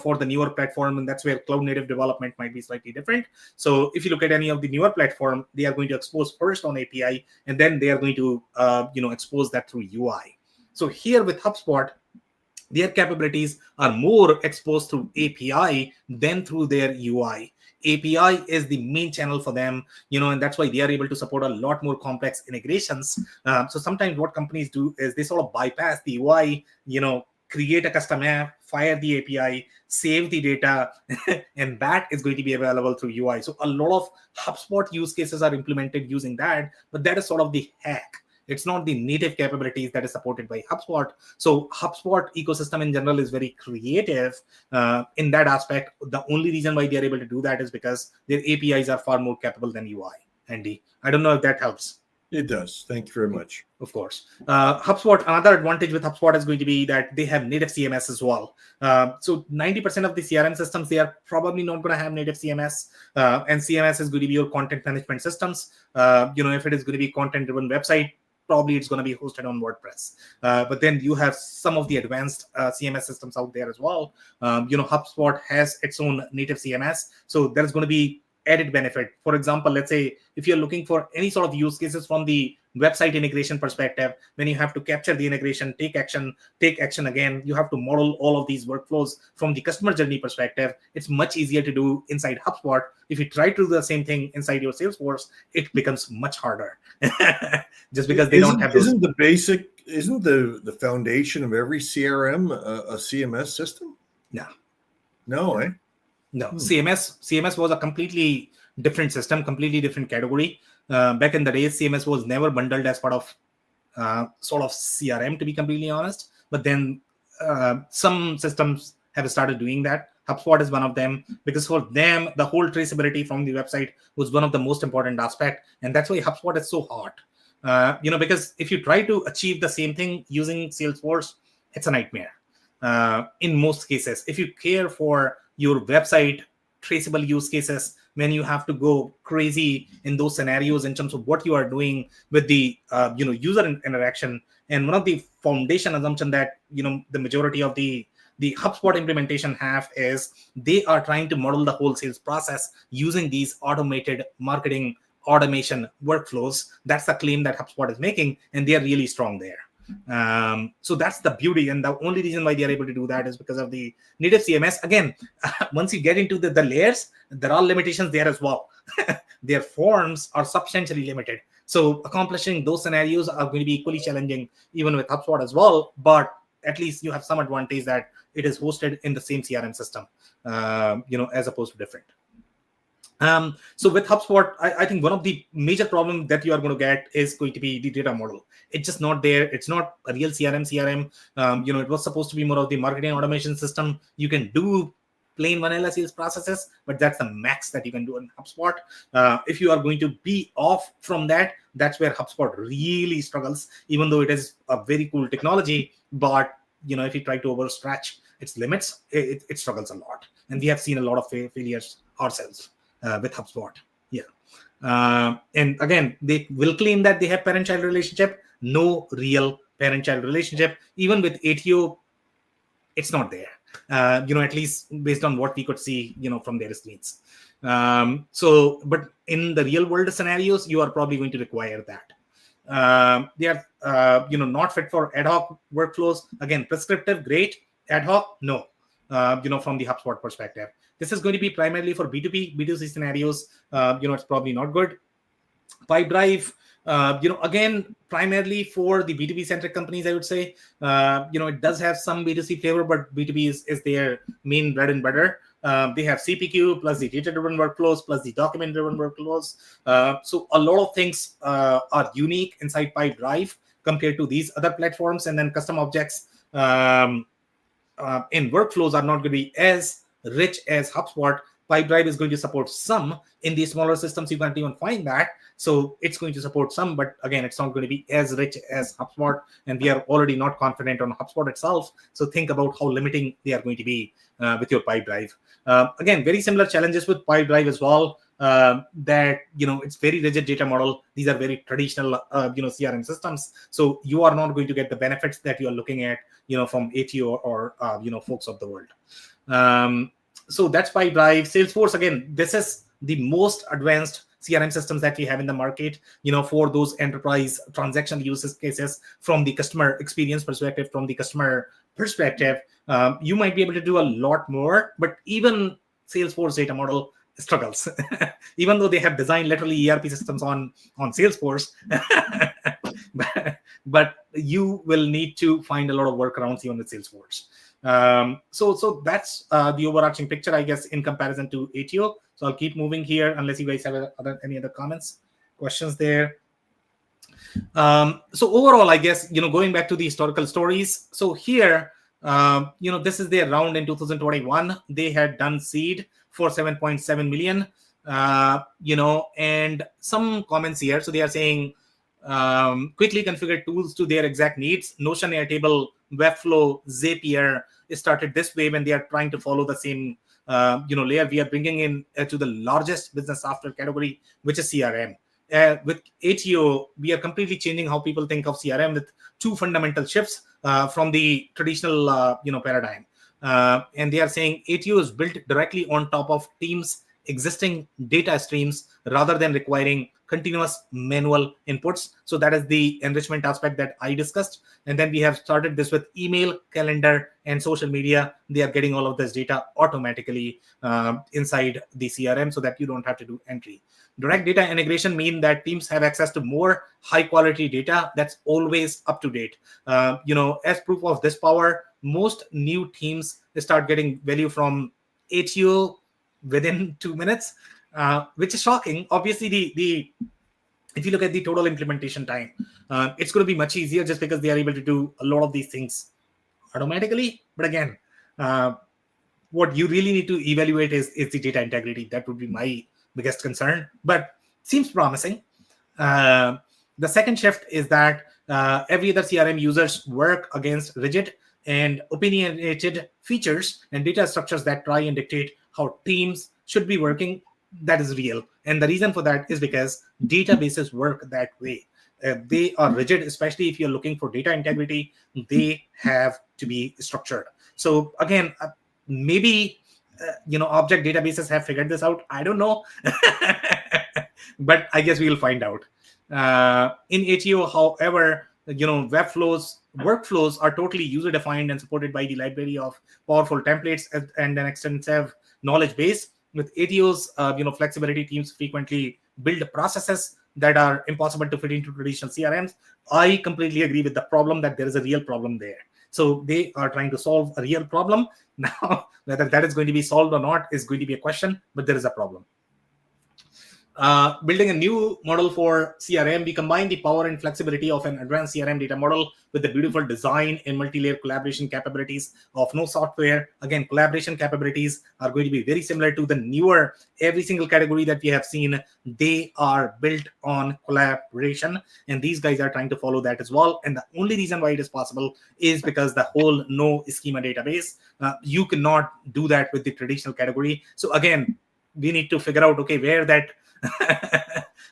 A: for the newer platform, and that's where cloud native development might be slightly different. So if you look at any of the newer platform, they are going to expose first on API, and then they are going to, expose that through UI. So here with HubSpot, their capabilities are more exposed through API than through their UI. API is the main channel for them, and that's why they are able to support a lot more complex integrations. So sometimes what companies do is they sort of bypass the UI, create a custom app, fire the API, save the data, and that is going to be available through UI. So a lot of HubSpot use cases are implemented using that, but that is sort of the hack. It's not the native capabilities that is supported by HubSpot. So HubSpot ecosystem in general is very creative in that aspect. The only reason why they are able to do that is because their APIs are far more capable than UI. Andy, I don't know if that helps.
B: It does. Thank you very much.
A: Of course. HubSpot, another advantage with HubSpot is going to be that they have native CMS as well. So 90% of the CRM systems, they are probably not going to have native CMS. And CMS is going to be your content management systems. If it is going to be content-driven website, probably it's going to be hosted on WordPress. But then you have some of the advanced CMS systems out there as well. HubSpot has its own native CMS. So there's going to be added benefit. For example, let's say if you're looking for any sort of use cases from the website integration perspective, when you have to capture the integration, take action again, you have to model all of these workflows from the customer journey perspective. It's much easier to do inside HubSpot. If you try to do the same thing inside your Salesforce, it becomes much harder just because they don't have those.
B: Isn't the foundation of every CRM a CMS system?
A: No.
B: No, eh?
A: No, CMS was a completely different system, completely different category. Back in the days, CMS was never bundled as part of sort of CRM, to be completely honest. But then some systems have started doing that. HubSpot is one of them, because for them, the whole traceability from the website was one of the most important aspect. And that's why HubSpot is so hot. Because if you try to achieve the same thing using Salesforce, it's a nightmare. In most cases, if you care for your website traceable use cases, when you have to go crazy in those scenarios in terms of what you are doing with the user interaction. And one of the foundation assumption that the majority of the HubSpot implementation have is they are trying to model the whole sales process using these automated marketing automation workflows. That's the claim that HubSpot is making, and they are really strong there. So that's the beauty, and the only reason why they are able to do that is because of the native CMS. Again, once you get into the layers, there are limitations there as well. Their forms are substantially limited, so accomplishing those scenarios are going to be equally challenging even with HubSpot as well. But at least you have some advantage that it is hosted in the same CRM system, as opposed to different. So with HubSpot, I think one of the major problems that you are going to get is going to be the data model. It's just not there. It's not a real CRM. It was supposed to be more of the marketing automation system. You can do plain vanilla sales processes, but that's the max that you can do in HubSpot. If you are going to be off from that, that's where HubSpot really struggles, even though it is a very cool technology. But if you try to overstretch its limits, it struggles a lot. And we have seen a lot of failures ourselves with HubSpot. Yeah. And again, they will claim that they have parent-child relationship. No real parent-child relationship. Even with Attio, it's not there. At least based on what we could see, from their screens. But in the real world scenarios, you are probably going to require that. They are, not fit for ad hoc workflows. Again, prescriptive, great. Ad hoc, no. From the HubSpot perspective, this is going to be primarily for B2B, B2C scenarios. It's probably not good. Pipedrive, again, primarily for the B2B centric companies, I would say. It does have some B2C flavor, but B2B is their main bread and butter. They have CPQ plus the data-driven workflows plus the document-driven workflows. So a lot of things are unique inside Pipedrive compared to these other platforms. And then custom objects in workflows are not going to be as rich as HubSpot. Pipedrive is going to support some. In the smaller systems, you can't even find that. So it's going to support some, but again, it's not going to be as rich as HubSpot. And we are already not confident on HubSpot itself. So think about how limiting they are going to be with your Pipedrive. Again, very similar challenges with Pipedrive as well. That it's very rigid data model. These are very traditional CRM systems. So you are not going to get the benefits that you are looking at from Attio or folks of the world. So that's Pipedrive. Salesforce, again, this is the most advanced CRM systems that we have in the market, for those enterprise transaction use cases from the customer experience perspective, from the customer perspective. You might be able to do a lot more, but even Salesforce data model struggles, even though they have designed literally ERP systems on Salesforce. but you will need to find a lot of workarounds even with Salesforce. So that's the overarching picture, I guess, in comparison to Attio. So I'll keep moving here unless you guys have any other comments, questions there. So overall, I guess, going back to the historical stories. So here, this is their round in 2021. They had done seed for 7.7 million, and some comments here. So they are saying, quickly configure tools to their exact needs. Notion, Airtable, Webflow, Zapier started this way when they are trying to follow the same layer. We are bringing in to the largest business software category, which is CRM. With Attio, we are completely changing how people think of CRM with two fundamental shifts from the traditional paradigm. And they are saying Attio is built directly on top of Teams' existing data streams rather than requiring continuous manual inputs. So that is the enrichment aspect that I discussed. And then we have started this with email, calendar, and social media. They are getting all of this data automatically inside the CRM so that you don't have to do entry. Direct data integration means that teams have access to more high quality data that's always up to date. As proof of this power, most new teams start getting value from Attio within 2 minutes, which is shocking. Obviously, if you look at the total implementation time, it's going to be much easier just because they are able to do a lot of these things automatically. But again, what you really need to evaluate is the data integrity. That would be my biggest concern, but seems promising. The second shift is that every other CRM users work against rigid and opinionated features and data structures that try and dictate how teams should be working. That is real. And the reason for that is because databases work that way. They are rigid, especially if you're looking for data integrity. They have to be structured. So again, maybe object databases have figured this out. I don't know, but I guess we'll find out. In Attio, however, workflows are totally user-defined and supported by the library of powerful templates and an extensive knowledge base. With Attio's flexibility, teams frequently build processes that are impossible to fit into traditional CRMs. I completely agree with the problem that there is a real problem there. So they are trying to solve a real problem. Now, whether that is going to be solved or not is going to be a question, but there is a problem. Building a new model for CRM, we combine the power and flexibility of an advanced CRM data model with the beautiful design and multi-layer collaboration capabilities of no software. Again, collaboration capabilities are going to be very similar to the newer, every single category that we have seen. They are built on collaboration, and these guys are trying to follow that as well. And the only reason why it is possible is because the whole no schema database, you cannot do that with the traditional category. So again, we need to figure out, okay, where that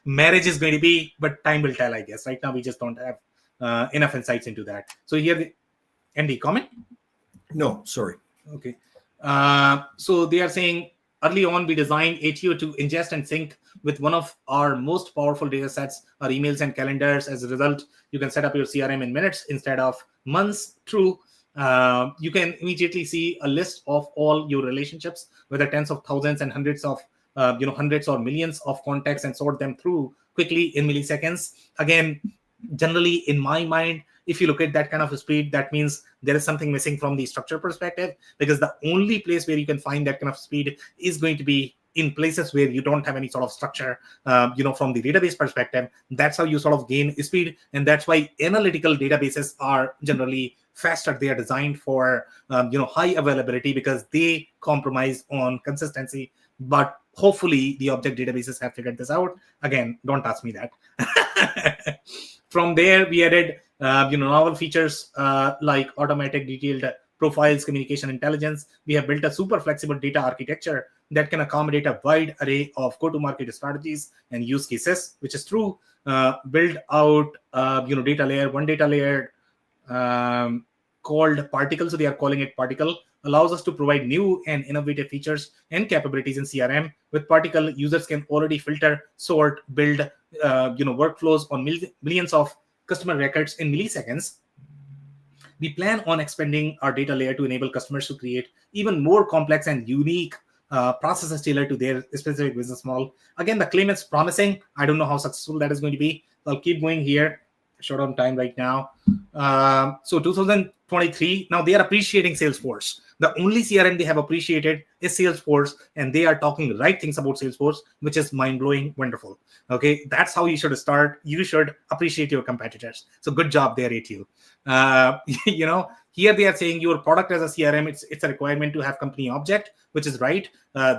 A: marriage is going to be, but time will tell, I guess. Right now we just don't have enough insights into that. So here, Andy, comment?
B: No, sorry.
A: Okay. So they are saying early on we designed Attio to ingest and sync with one of our most powerful data sets, our emails and calendars. As a result, you can set up your CRM in minutes instead of months. True. You can immediately see a list of all your relationships, whether tens of thousands and hundreds of hundreds or millions of contacts, and sort them through quickly in milliseconds. Again, generally in my mind, if you look at that kind of a speed, that means there is something missing from the structure perspective, because the only place where you can find that kind of speed is going to be in places where you don't have any sort of structure, from the database perspective. That's how you sort of gain speed, and that's why analytical databases are generally faster. They are designed for high availability because they compromise on consistency. But hopefully the object databases have figured this out. Again, don't ask me that. From there, we added novel features like automatic detailed profiles, communication intelligence. We have built a super flexible data architecture that can accommodate a wide array of go-to-market strategies and use cases, which is true. Build out data layer, one data layer called Particle. So they are calling it Particle. Allows us to provide new and innovative features and capabilities in CRM. With Particle, users can already filter, sort, build workflows on millions of customer records in milliseconds. We plan on expanding our data layer to enable customers to create even more complex and unique processes tailored to their specific business model. Again, the claim is promising. I don't know how successful that is going to be. I'll keep going here. Short on time right now. So 2023, now they are appreciating Salesforce. The only CRM they have appreciated is Salesforce, and they are talking the right things about Salesforce, which is mind-blowing, wonderful. Okay, that's how you should start. You should appreciate your competitors. So good job there, Attio. Here they are saying your product as a CRM, it's a requirement to have company object, which is right.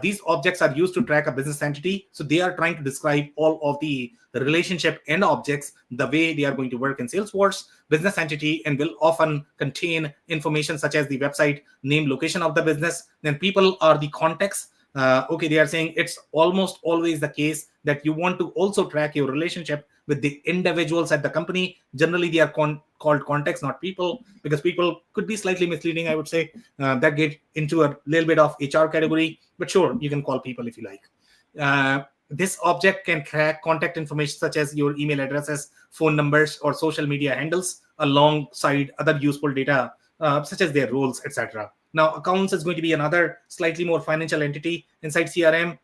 A: These objects are used to track a business entity. So they are trying to describe all of the relationship and objects, the way they are going to work in Salesforce. Business entity and will often contain information such as the website, name, location of the business. Then people are the contacts. They are saying it's almost always the case that you want to also track your relationship with the individuals at the company. Generally, they are called contacts, not people, because people could be slightly misleading, I would say. That get into a little bit of HR category, but sure, you can call people if you like. This object can track contact information such as your email addresses, phone numbers, or social media handles alongside other useful data such as their roles, etc. Now, accounts is going to be another slightly more financial entity inside CRM.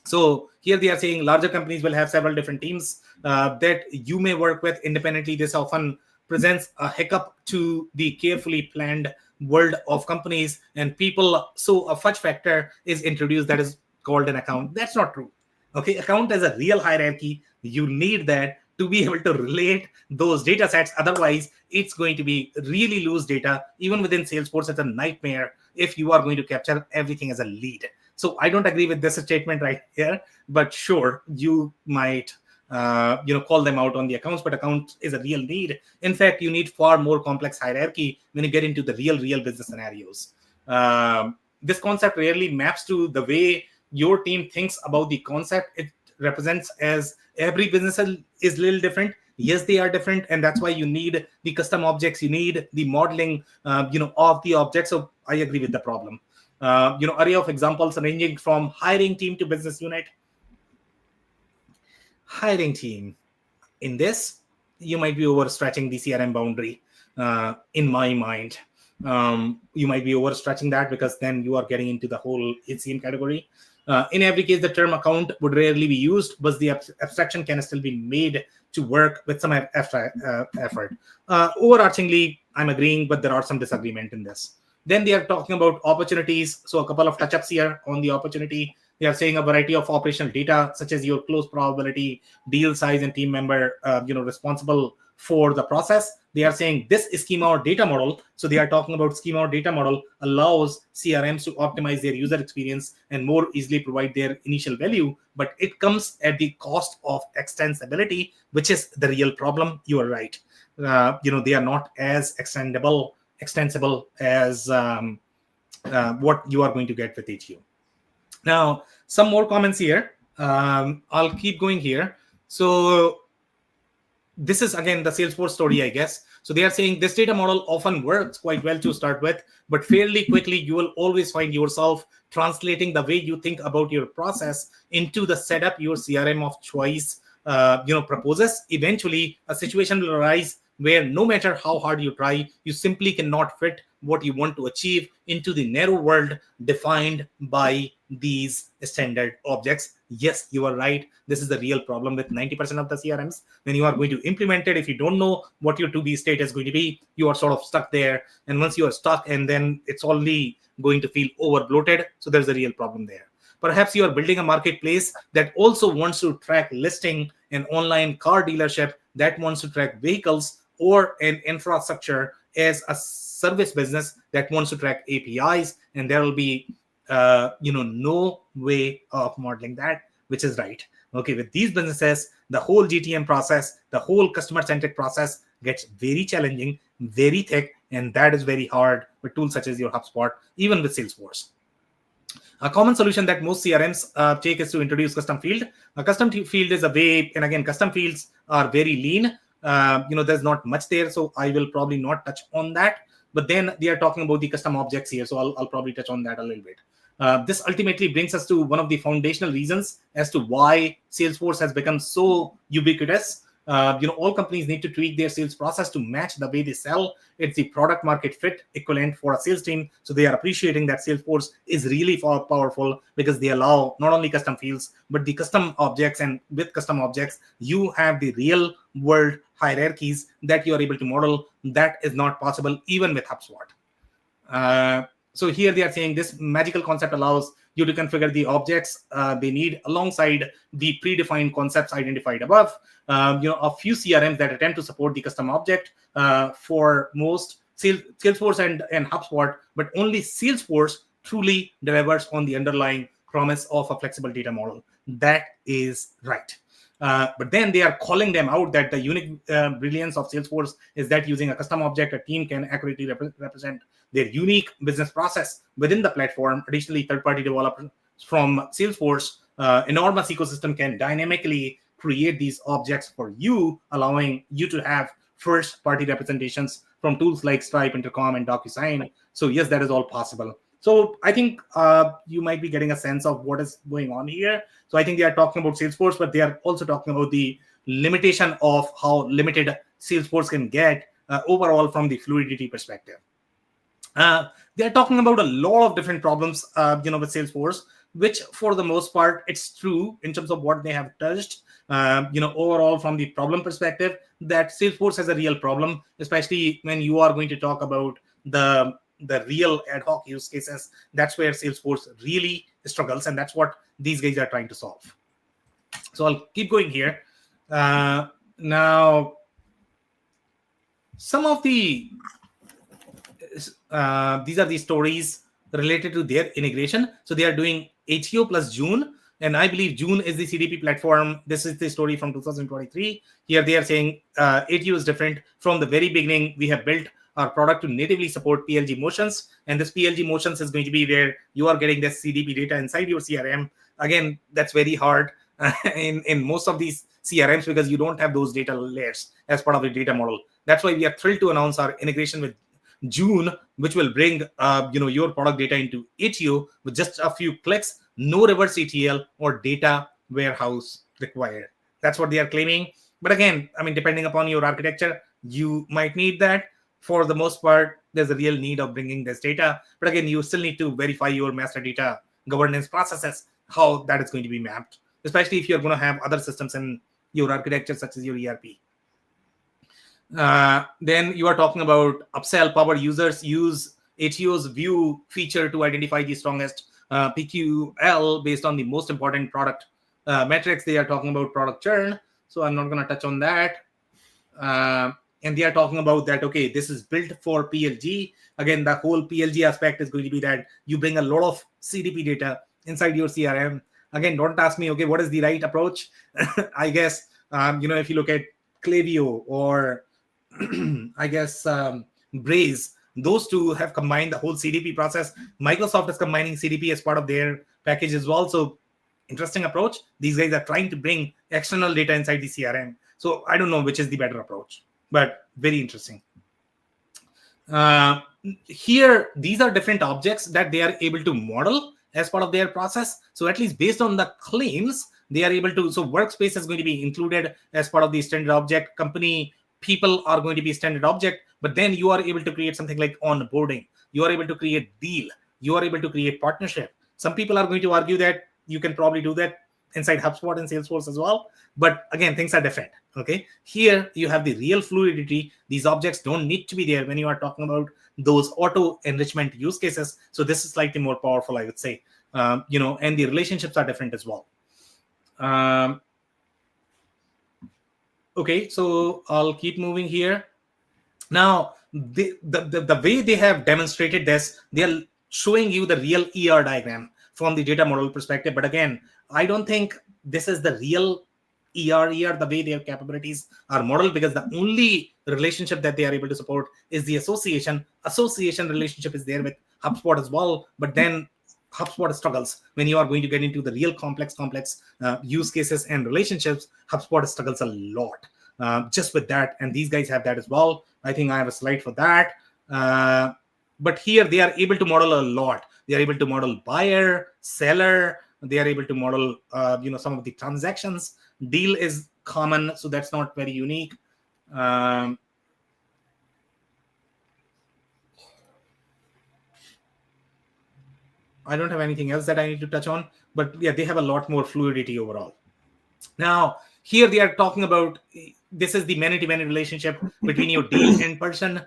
A: So here they are saying larger companies will have several different teams that you may work with independently. This often presents a hiccup to the carefully planned world of companies and people. So a fudge factor is introduced that is called an account. That's not true. Okay, account has a real hierarchy. You need that to be able to relate those data sets. Otherwise, it's going to be really loose data. Even within Salesforce, it's a nightmare if you are going to capture everything as a lead. So I don't agree with this statement right here, but sure, you might call them out on the accounts, but account is a real need. In fact, you need far more complex hierarchy when you get into the real business scenarios. This concept rarely maps to the way your team thinks about the concept. It represents as every business is a little different. Yes, they are different, and that's why you need the custom objects. You need the modeling, of the objects. So I agree with the problem. Array of examples ranging from hiring team to business unit. Hiring team. In this, you might be overstretching the CRM boundary. In my mind, you might be overstretching that because then you are getting into the whole HCM category. In every case, the term account would rarely be used, but the abstraction can still be made to work with some effort. Overarchingly, I'm agreeing, but there are some disagreement in this. Then they are talking about opportunities. So a couple of touch-ups here on the opportunity. They are saying a variety of operational data, such as your close probability, deal size, and team member, responsible for the process. They are saying this schema or data model. So they are talking about schema or data model allows CRMs to optimize their user experience and more easily provide their initial value, but it comes at the cost of extensibility, which is the real problem. You are right. They are not as extensible as what you are going to get with Attio. Now, some more comments here. I'll keep going here. So this is again the Salesforce story, I guess. So they are saying this data model often works quite well to start with, but fairly quickly you will always find yourself translating the way you think about your process into the setup your CRM of choice proposes. Eventually, a situation will arise where no matter how hard you try, you simply cannot fit what you want to achieve into the narrow world defined by these standard objects. Yes, you are right. This is the real problem with 90% of the CRMs. When you are going to implement it, if you don't know what your to-be state is going to be, you are sort of stuck there. And once you are stuck, and then it's only going to feel over bloated. So there's a real problem there. Perhaps you are building a marketplace that also wants to track listing, an online car dealership that wants to track vehicles, or an infrastructure as a service business that wants to track APIs, and there will be no way of modeling that, which is right. Okay, with these businesses, the whole GTM process, the whole customer-centric process gets very challenging, very thick, and that is very hard with tools such as your HubSpot, even with Salesforce. A common solution that most CRMs take is to introduce custom field. A custom field is a way, and again, custom fields are very lean. There's not much there, so I will probably not touch on that. But then they are talking about the custom objects here, so I'll probably touch on that a little bit. This ultimately brings us to one of the foundational reasons as to why Salesforce has become so ubiquitous. All companies need to tweak their sales process to match the way they sell. It's the product market fit equivalent for a sales team. So they are appreciating that Salesforce is really powerful because they allow not only custom fields, but the custom objects. And with custom objects, you have the real world hierarchies that you are able to model. That is not possible even with HubSpot. So here they are saying this magical concept allows you to configure the objects they need alongside the predefined concepts identified above. A few CRMs that attempt to support the custom object for most Salesforce and HubSpot, but only Salesforce truly delivers on the underlying promise of a flexible data model. That is right. But then they are calling them out that the unique brilliance of Salesforce is that using a custom object, a team can accurately represent their unique business process within the platform. Additionally, third-party developers from Salesforce, enormous ecosystem can dynamically create these objects for you, allowing you to have first-party representations from tools like Stripe, Intercom, and DocuSign. So yes, that is all possible. So I think you might be getting a sense of what is going on here. So I think they are talking about Salesforce, but they are also talking about the limitation of how limited Salesforce can get overall from the fluidity perspective. They are talking about a lot of different problems, with Salesforce, which for the most part, it's true in terms of what they have touched. Overall from the problem perspective, that Salesforce has a real problem, especially when you are going to talk about the real ad hoc use cases. That's where Salesforce really struggles, and that's what these guys are trying to solve. So I'll keep going here. Now, some of the these are the stories related to their integration. So they are doing Attio plus June, and I believe June is the CDP platform. This is the story from 2023. Here they are saying Attio is different. From the very beginning, we have built our product to natively support PLG motions, and this PLG motions is going to be where you are getting this CDP data inside your CRM. Again, that's very hard in most of these CRMs because you don't have those data layers as part of the data model. That's why we are thrilled to announce our integration with June, which will bring your product data into Attio with just a few clicks, no reverse ETL or data warehouse required. That's what they are claiming. But again, I mean, depending upon your architecture, you might need that. For the most part, there's a real need of bringing this data. But again, you still need to verify your master data governance processes, how that is going to be mapped, especially if you're going to have other systems in your architecture, such as your ERP. Then you are talking about upsell. Power users use Attio's view feature to identify the strongest PQL based on the most important product metrics. They are talking about product churn. So I'm not going to touch on that. And they are talking about that, okay, this is built for PLG. Again, the whole PLG aspect is going to be that you bring a lot of CDP data inside your CRM. Again, don't ask me, okay, what is the right approach? I guess, if you look at Klaviyo or I guess Braze, those two have combined the whole CDP process. Microsoft is combining CDP as part of their package as well. So interesting approach. These guys are trying to bring external data inside the CRM. So I don't know which is the better approach, but very interesting. Here, these are different objects that they are able to model as part of their process. So at least based on the claims, they are able to, so workspace is going to be included as part of the standard object. Company people are going to be standard object, but then you are able to create something like onboarding. You are able to create deal. You are able to create partnership. Some people are going to argue that you can probably do that inside HubSpot and Salesforce as well. But again, things are different. Okay. Here you have the real fluidity. These objects don't need to be there when you are talking about those auto enrichment use cases. So this is slightly more powerful, I would say. And the relationships are different as well. Okay, so I'll keep moving here. Now, the way they have demonstrated this, they are showing you the real ER diagram from the data model perspective. But again, I don't think this is the real ER, the way their capabilities are modeled, because the only relationship that they are able to support is the association. Association relationship is there with HubSpot as well. But then HubSpot struggles when you are going to get into the real complex use cases and relationships. HubSpot struggles a lot just with that, and these guys have that as well. I think I have a slide for that. But here they are able to model a lot. They are able to model buyer, seller. They are able to model, some of the transactions. Deal is common, so that's not very unique. I don't have anything else that I need to touch on, but yeah, they have a lot more fluidity overall. Now, here they are talking about, this is the many-to-many relationship between your deal and person.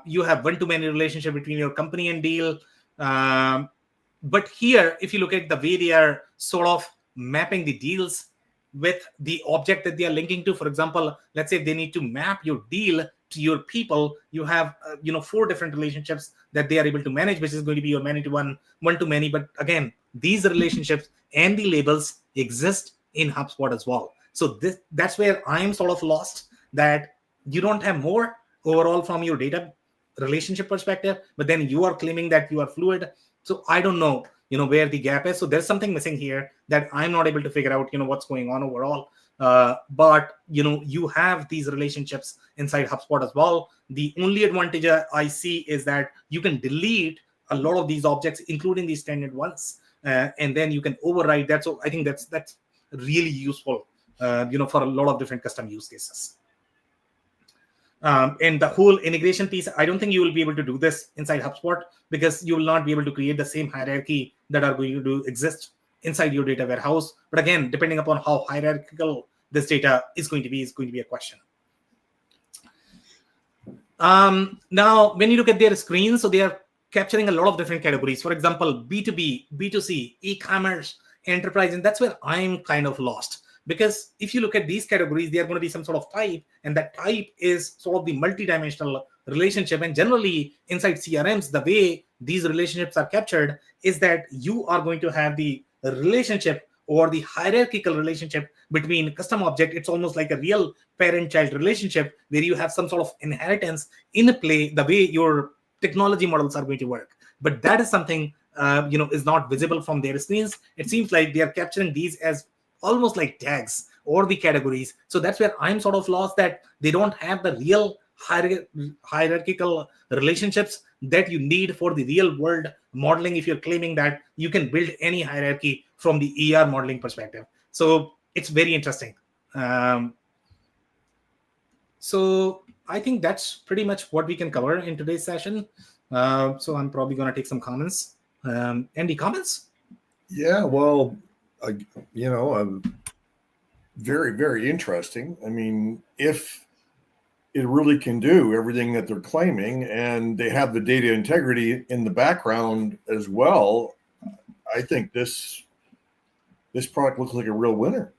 A: You have one-to-many relationship between your company and deal. But here, if you look at the way they are sort of mapping the deals with the object that they are linking to, for example, let's say they need to map your deal to your people, you have 4 different relationships that they are able to manage, which is going to be your many-to-one, one-to-many. But again, these relationships and the labels exist in HubSpot as well. So that's where I'm sort of lost, that you don't have more overall from your data relationship perspective, but then you are claiming that you are fluid. So I don't know, where the gap is. So there's something missing here that I'm not able to figure out, what's going on overall. But you have these relationships inside HubSpot as well. The only advantage I see is that you can delete a lot of these objects, including these standard ones, and then you can override that. So I think that's really useful, for a lot of different custom use cases. And the whole integration piece, I don't think you will be able to do this inside HubSpot, because you will not be able to create the same hierarchy that are going to exist inside your data warehouse. But again, depending upon how hierarchical this data is going to be a question. Now, when you look at their screens, so they are capturing a lot of different categories. For example, B2B, B2C, e-commerce, enterprise, and that's where I'm kind of lost. Because if you look at these categories, they are going to be some sort of type, and that type is sort of the multidimensional relationship. And generally, inside CRMs, the way these relationships are captured is that you are going to have the relationship or the hierarchical relationship between custom object. It's almost like a real parent-child relationship where you have some sort of inheritance in play, the way your technology models are going to work. But that is something is not visible from their screens. It seems like they are capturing these as almost like tags or the categories. So that's where I'm sort of lost, that they don't have the real hierarchical relationships that you need for the real world modeling, if you're claiming that you can build any hierarchy from the ER modeling perspective. So it's very interesting. So I think that's pretty much what we can cover in today's session. So I'm probably going to take some comments. Andy, comments?
B: Yeah, well, very, very interesting. I mean, if it really can do everything that they're claiming, and they have the data integrity in the background as well, I think this product looks like a real winner.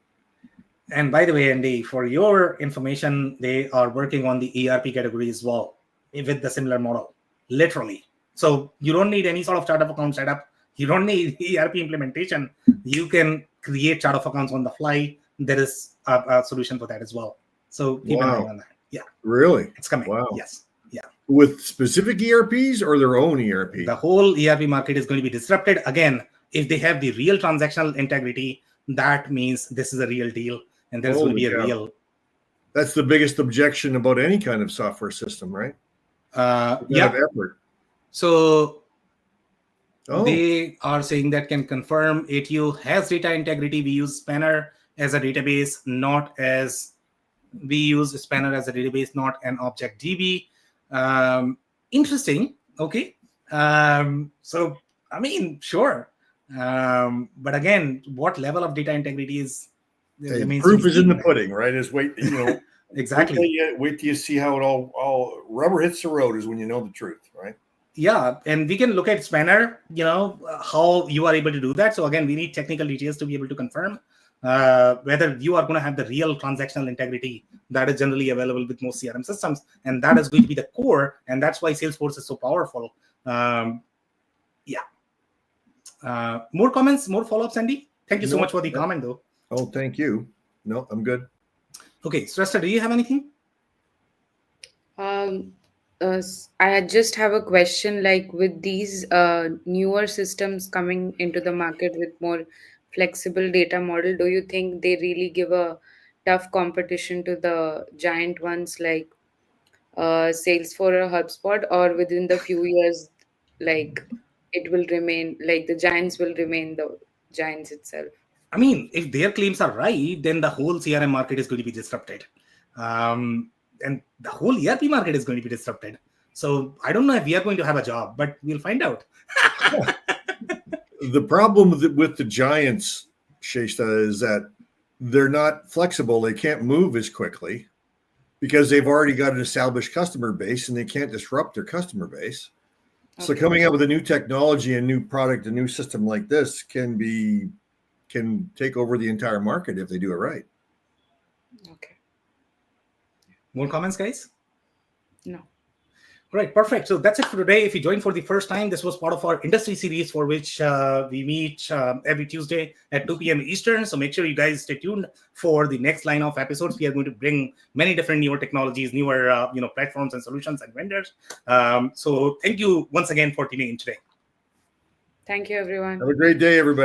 A: And by the way, Andy, for your information, they are working on the ERP category as well with the similar model, literally. So you don't need any sort of chart of account setup. You don't need ERP implementation. You can create chart of accounts on the fly. There is a solution for that as well. So keep an eye on that. Yeah.
B: Really?
A: It's coming.
B: Wow.
A: Yes. Yeah.
B: With specific ERPs or their own ERP?
A: The whole ERP market is going to be disrupted. Again, if they have the real transactional integrity, that means this is a real deal. And there's going to be a real.
B: That's the biggest objection about any kind of software system, right?
A: Yeah.
B: Effort.
A: So they are saying that can confirm Attio has data integrity. We use Spanner as a database, not as we use Spanner as a database, not an object DB. Interesting. Okay. So, I mean, sure. But again, what level of data integrity is?
B: Proof is in the pudding, right? Is wait,
A: exactly.
B: Wait till you see how it all rubber hits the road is when you know the truth, right?
A: Yeah, and we can look at Spanner, how you are able to do that. So again, we need technical details to be able to confirm whether you are going to have the real transactional integrity that is generally available with most CRM systems, and that is going to be the core, and that's why Salesforce is so powerful. More comments, more follow-ups, Andy? Thank you so much for the comment, though.
B: Oh, thank you. No, I'm good.
A: Okay, Shrestha, do you have anything?
C: I just have a question, like with these newer systems coming into the market with more flexible data model, do you think they really give a tough competition to the giant ones like Salesforce or HubSpot, or within the few years, like it will remain, like the giants will remain the giants itself?
A: I mean, if their claims are right, then the whole CRM market is going to be disrupted. And the whole ERP market is going to be disrupted. So I don't know if we are going to have a job, but we'll find out.
B: The problem with the giants, Shrestha, is that they're not flexible. They can't move as quickly because they've already got an established customer base and they can't disrupt their customer base. Okay. So coming up with a new technology, a new product, a new system like this can take over the entire market if they do it right.
C: Okay.
A: More comments, guys?
C: No.
A: All right, perfect. So that's it for today. If you joined for the first time, this was part of our industry series for which we meet every Tuesday at 2 p.m. Eastern. So make sure you guys stay tuned for the next line of episodes. We are going to bring many different newer technologies, newer platforms and solutions and vendors. So thank you once again for tuning in today.
C: Thank you, everyone.
B: Have a great day, everybody.